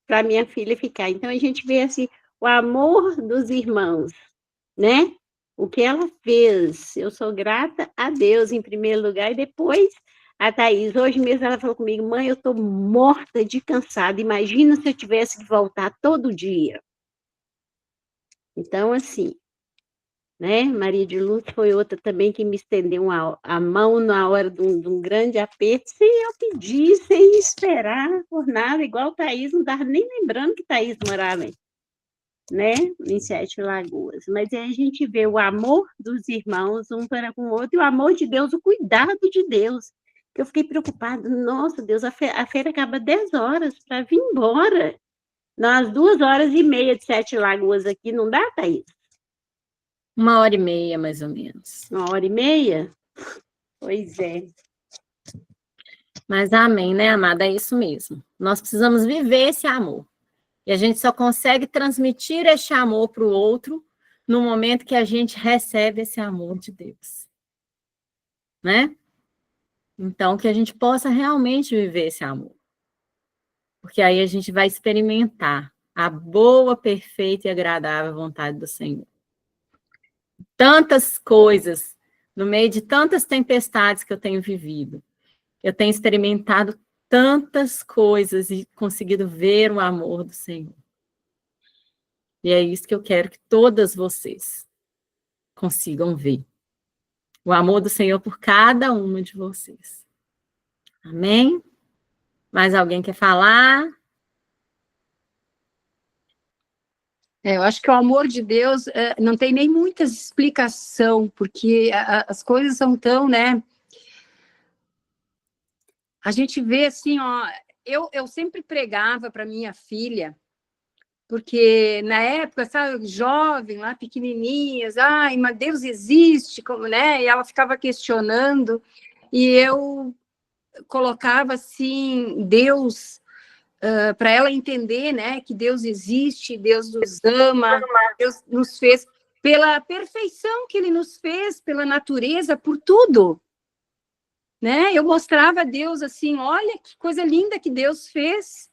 para minha filha ficar. Então a gente vê assim o amor dos irmãos, né? O que ela fez. Eu sou grata a Deus em primeiro lugar e depois a Thaís. Hoje mesmo ela falou comigo, mãe, eu estou morta de cansada. Imagina se eu tivesse que voltar todo dia. Então, assim, né? Maria de Lourdes foi outra também que me estendeu a mão na hora de um grande aperto, sem eu pedir, sem esperar por nada, igual Thaís, não estava nem lembrando que Thaís morava, né? Em Sete Lagoas. Mas aí a gente vê o amor dos irmãos, um para com o outro, e o amor de Deus, o cuidado de Deus. Que eu fiquei preocupada, nossa Deus, a feira acaba 10 horas para vir embora. Nas 2h30 de Sete Lagoas aqui, não dá, Thaís? 1h30, mais ou menos. 1h30? Pois é. Mas amém, né, amada? É isso mesmo. Nós precisamos viver esse amor. E a gente só consegue transmitir esse amor para o outro no momento que a gente recebe esse amor de Deus. Né? Então, que a gente possa realmente viver esse amor. Porque aí a gente vai experimentar a boa, perfeita e agradável vontade do Senhor. Tantas coisas, no meio de tantas tempestades que eu tenho vivido, eu tenho experimentado tantas coisas e conseguido ver o amor do Senhor. E é isso que eu quero que todas vocês consigam ver. O amor do Senhor por cada uma de vocês. Amém? Mais alguém quer falar? Eu acho que o amor de Deus não tem nem muita explicação, porque as coisas são tão, né? A gente vê assim, ó, eu sempre pregava para minha filha, porque na época, sabe, jovem, lá pequenininhas, ai, mas Deus existe, como, né? E ela ficava questionando, e eu colocava assim, Deus, para ela entender, né, que Deus existe, Deus nos ama, Deus nos fez pela perfeição que Ele nos fez, pela natureza, por tudo. Né? Eu mostrava a Deus assim, olha que coisa linda que Deus fez,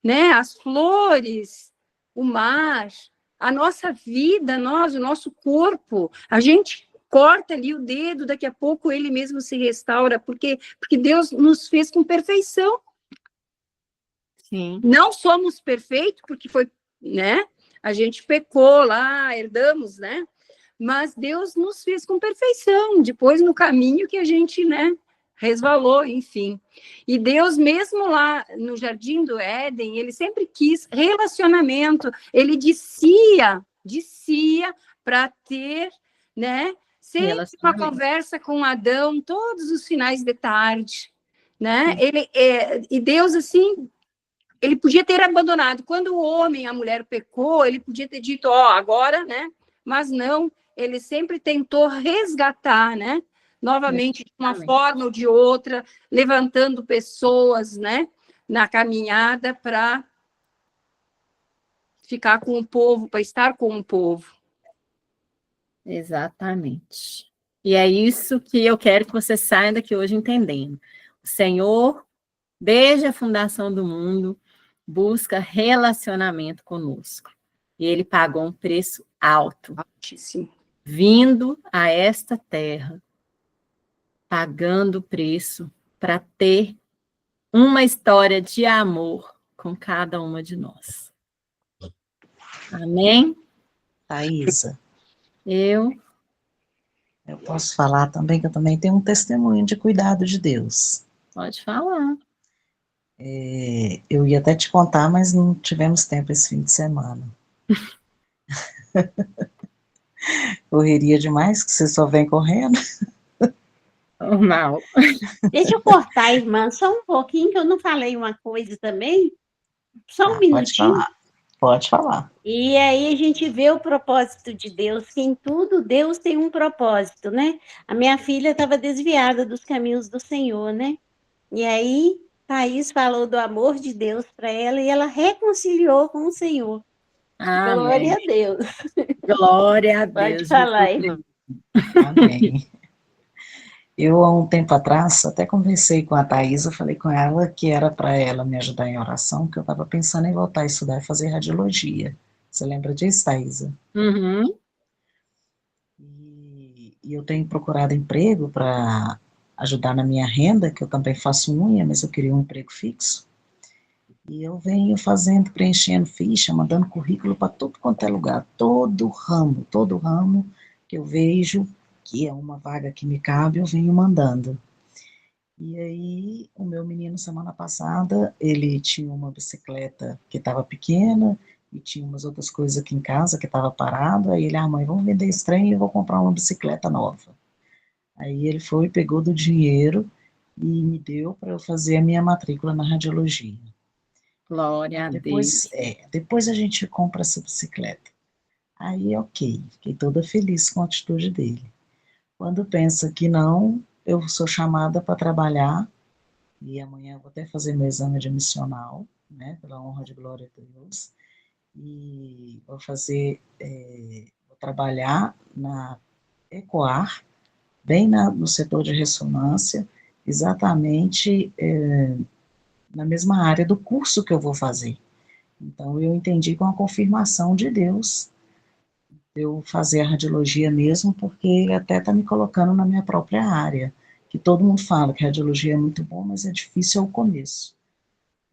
né? As flores, o mar, a nossa vida, o nosso corpo. A gente corta ali o dedo, daqui a pouco ele mesmo se restaura, porque Deus nos fez com perfeição. Sim. Não somos perfeitos, porque foi, né? A gente pecou lá, herdamos, né? Mas Deus nos fez com perfeição. Depois, no caminho que a gente, né? Resvalou, enfim. E Deus, mesmo lá no Jardim do Éden, ele sempre quis relacionamento, ele descia para ter, né, sempre uma conversa com Adão, todos os finais de tarde, né? E Deus, assim, ele podia ter abandonado. Quando o homem, a mulher pecou, ele podia ter dito, ó, agora, né? Mas não, ele sempre tentou resgatar, né? Novamente, de uma forma ou de outra, levantando pessoas, né, na caminhada para ficar com o povo, para estar com o povo. Exatamente. E é isso que eu quero que você saia daqui hoje entendendo. O Senhor, desde a fundação do mundo, busca relacionamento conosco. E Ele pagou um preço alto, Altíssimo, vindo a esta terra, pagando o preço para ter uma história de amor com cada uma de nós. Amém? Thaisa, Eu eu posso falar também que eu também tenho um testemunho de cuidado de Deus. pode falar. Eu ia até te contar, mas não tivemos tempo esse fim de semana. Correria demais, que você só vem correndo. Normal. Deixa eu cortar, irmã, só um pouquinho, que eu não falei uma coisa também. Só um Pode minutinho. falar, pode falar. E aí a gente vê o propósito de Deus, que em tudo Deus tem um propósito, né? A minha filha estava desviada dos caminhos do Senhor, né? E aí Thaís falou do amor de Deus para ela e ela reconciliou com o Senhor. Amém. Glória a Deus. Glória a Pode Deus. falar, irmã. Amém. Eu, há um tempo atrás, até conversei com a Thaisa, falei com ela que era para ela me ajudar em oração, que eu estava pensando em voltar a estudar e fazer radiologia. Você lembra disso, Thaisa? Uhum. E eu tenho procurado emprego para ajudar na minha renda, que eu também faço unha, mas eu queria um emprego fixo. E eu venho fazendo, preenchendo ficha, mandando currículo para tudo quanto é lugar, todo ramo que eu vejo que é uma vaga que me cabe, eu venho mandando. E aí, o meu menino, semana passada, ele tinha uma bicicleta que estava pequena, e tinha umas outras coisas aqui em casa que estava parado, aí ele, mãe, vamos vender esse trem e eu vou comprar uma bicicleta nova. Aí ele foi, pegou do dinheiro e me deu para eu fazer a minha matrícula na radiologia. Glória a Deus. Depois a gente compra essa bicicleta. Aí, ok, fiquei toda feliz com a atitude dele. Quando pensa que não, eu sou chamada para trabalhar, e amanhã eu vou até fazer meu exame admissional, né, pela honra de glória a Deus, e vou trabalhar na Ecoar, bem no setor de ressonância, exatamente na mesma área do curso que eu vou fazer. Então, eu entendi com a confirmação de Deus eu fazer a radiologia mesmo, porque ele até está me colocando na minha própria área, que todo mundo fala que a radiologia é muito bom, mas é difícil ao começo.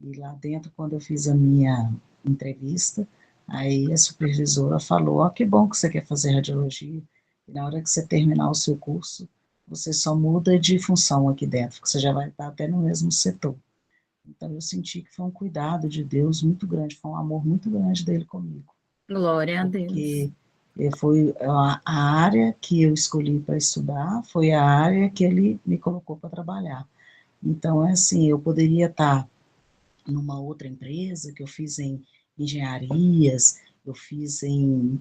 E lá dentro, quando eu fiz a minha entrevista, aí a supervisora falou, que bom que você quer fazer radiologia, e na hora que você terminar o seu curso, você só muda de função aqui dentro, porque você já vai estar até no mesmo setor. Então eu senti que foi um cuidado de Deus muito grande, foi um amor muito grande dele comigo. Glória a Deus. Porque foi a área que eu escolhi para estudar, foi a área que ele me colocou para trabalhar. Então, é assim, eu poderia estar numa outra empresa, que eu fiz em engenharias, eu fiz em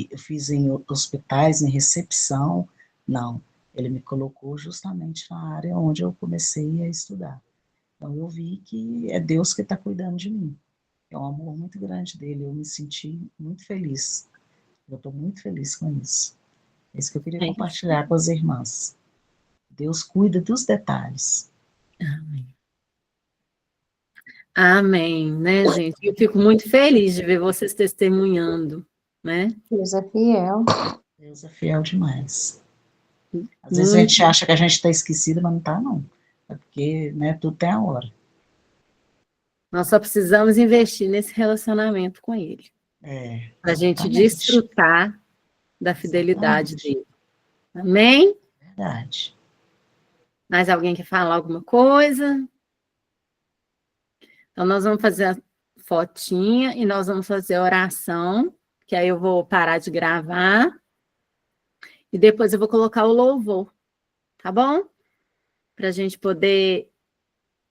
eu fiz em hospitais, em recepção, não, ele me colocou justamente na área onde eu comecei a estudar. Então, eu vi que é Deus que está cuidando de mim. É um amor muito grande dele, eu me senti muito feliz. Eu estou muito feliz com isso. É isso que eu queria compartilhar com as irmãs. Deus cuida dos detalhes. Amém. Amém, né, gente? Eu fico muito feliz de ver vocês testemunhando, né? Deus é fiel. Deus é fiel demais. Às vezes a gente acha que a gente está esquecido, mas não está, não. É porque, né, tudo tem a hora. Nós só precisamos investir nesse relacionamento com ele. Para a gente desfrutar da fidelidade dele. Amém? Verdade. Mais alguém quer falar alguma coisa? Então, nós vamos fazer a fotinha e nós vamos fazer a oração, que aí eu vou parar de gravar. E depois eu vou colocar o louvor, tá bom? Para a gente poder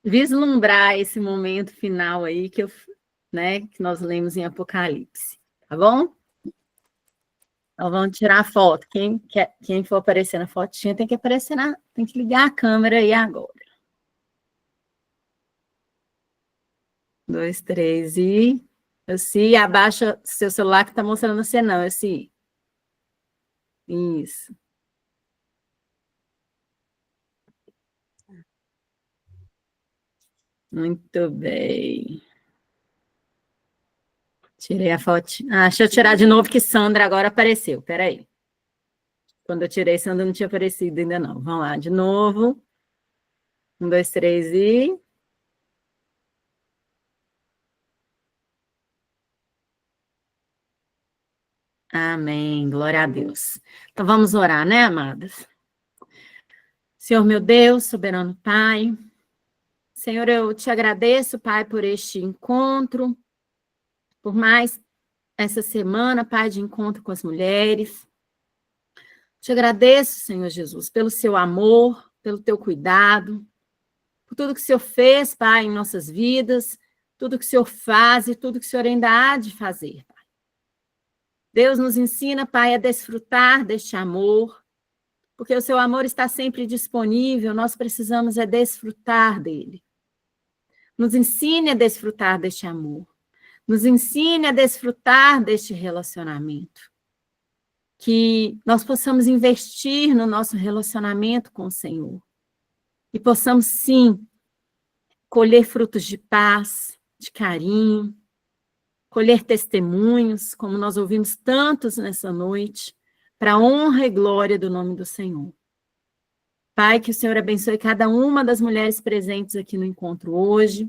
vislumbrar esse momento final aí que nós lemos em Apocalipse, tá bom? Então vamos tirar a foto. Quem for aparecer na fotinha tem que ligar a câmera aí agora. 2, 3 e assim, abaixa seu celular que está mostrando você não, assim. Isso. Muito bem. Tirei a foto. Deixa eu tirar de novo que Sandra agora apareceu. Espera aí. Quando eu tirei, Sandra não tinha aparecido ainda não. Vamos lá, de novo. 1, 2, 3 e... Amém, glória a Deus. Então vamos orar, né, amadas? Senhor meu Deus, soberano Pai, Senhor, eu te agradeço, Pai, por este encontro, por mais essa semana, Pai, de encontro com as mulheres. Te agradeço, Senhor Jesus, pelo seu amor, pelo teu cuidado, por tudo que o Senhor fez, Pai, em nossas vidas, tudo que o Senhor faz e tudo que o Senhor ainda há de fazer, Pai. Deus nos ensina, Pai, a desfrutar deste amor, porque o seu amor está sempre disponível, nós precisamos é desfrutar dele. Nos ensine a desfrutar deste amor. Nos ensine a desfrutar deste relacionamento. Que nós possamos investir no nosso relacionamento com o Senhor. E possamos, sim, colher frutos de paz, de carinho, colher testemunhos, como nós ouvimos tantos nessa noite, para a honra e glória do nome do Senhor. Pai, que o Senhor abençoe cada uma das mulheres presentes aqui no encontro hoje.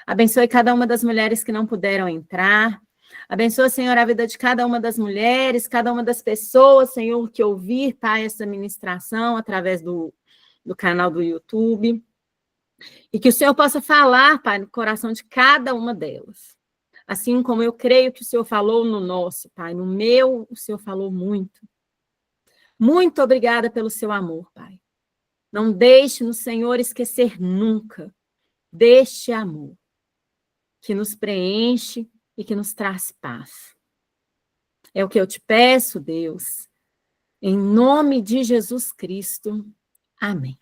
Abençoe cada uma das mulheres que não puderam entrar. Abençoe, Senhor, a vida de cada uma das mulheres, cada uma das pessoas, Senhor, que ouvir, Pai, essa ministração através do canal do YouTube. E que o Senhor possa falar, Pai, no coração de cada uma delas. Assim como eu creio que o Senhor falou no nosso, Pai, no meu, o Senhor falou muito. Muito obrigada pelo seu amor, Pai. Não deixe no Senhor esquecer nunca deste amor que nos preenche e que nos traz paz. É o que eu te peço, Deus, em nome de Jesus Cristo. Amém.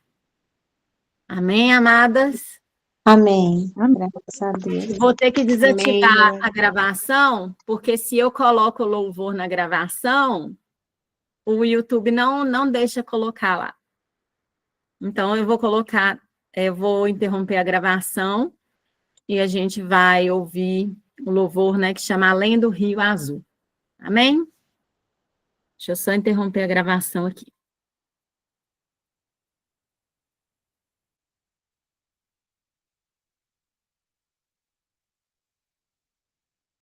Amém, amadas? Amém. Graças a Deus. Vou ter que desativar Amém. a gravação, porque se eu coloco louvor na gravação, o YouTube não deixa colocar lá. Então, eu vou interromper a gravação e a gente vai ouvir o louvor, né, que chama Além do Rio Azul. Amém? Deixa eu só interromper a gravação aqui.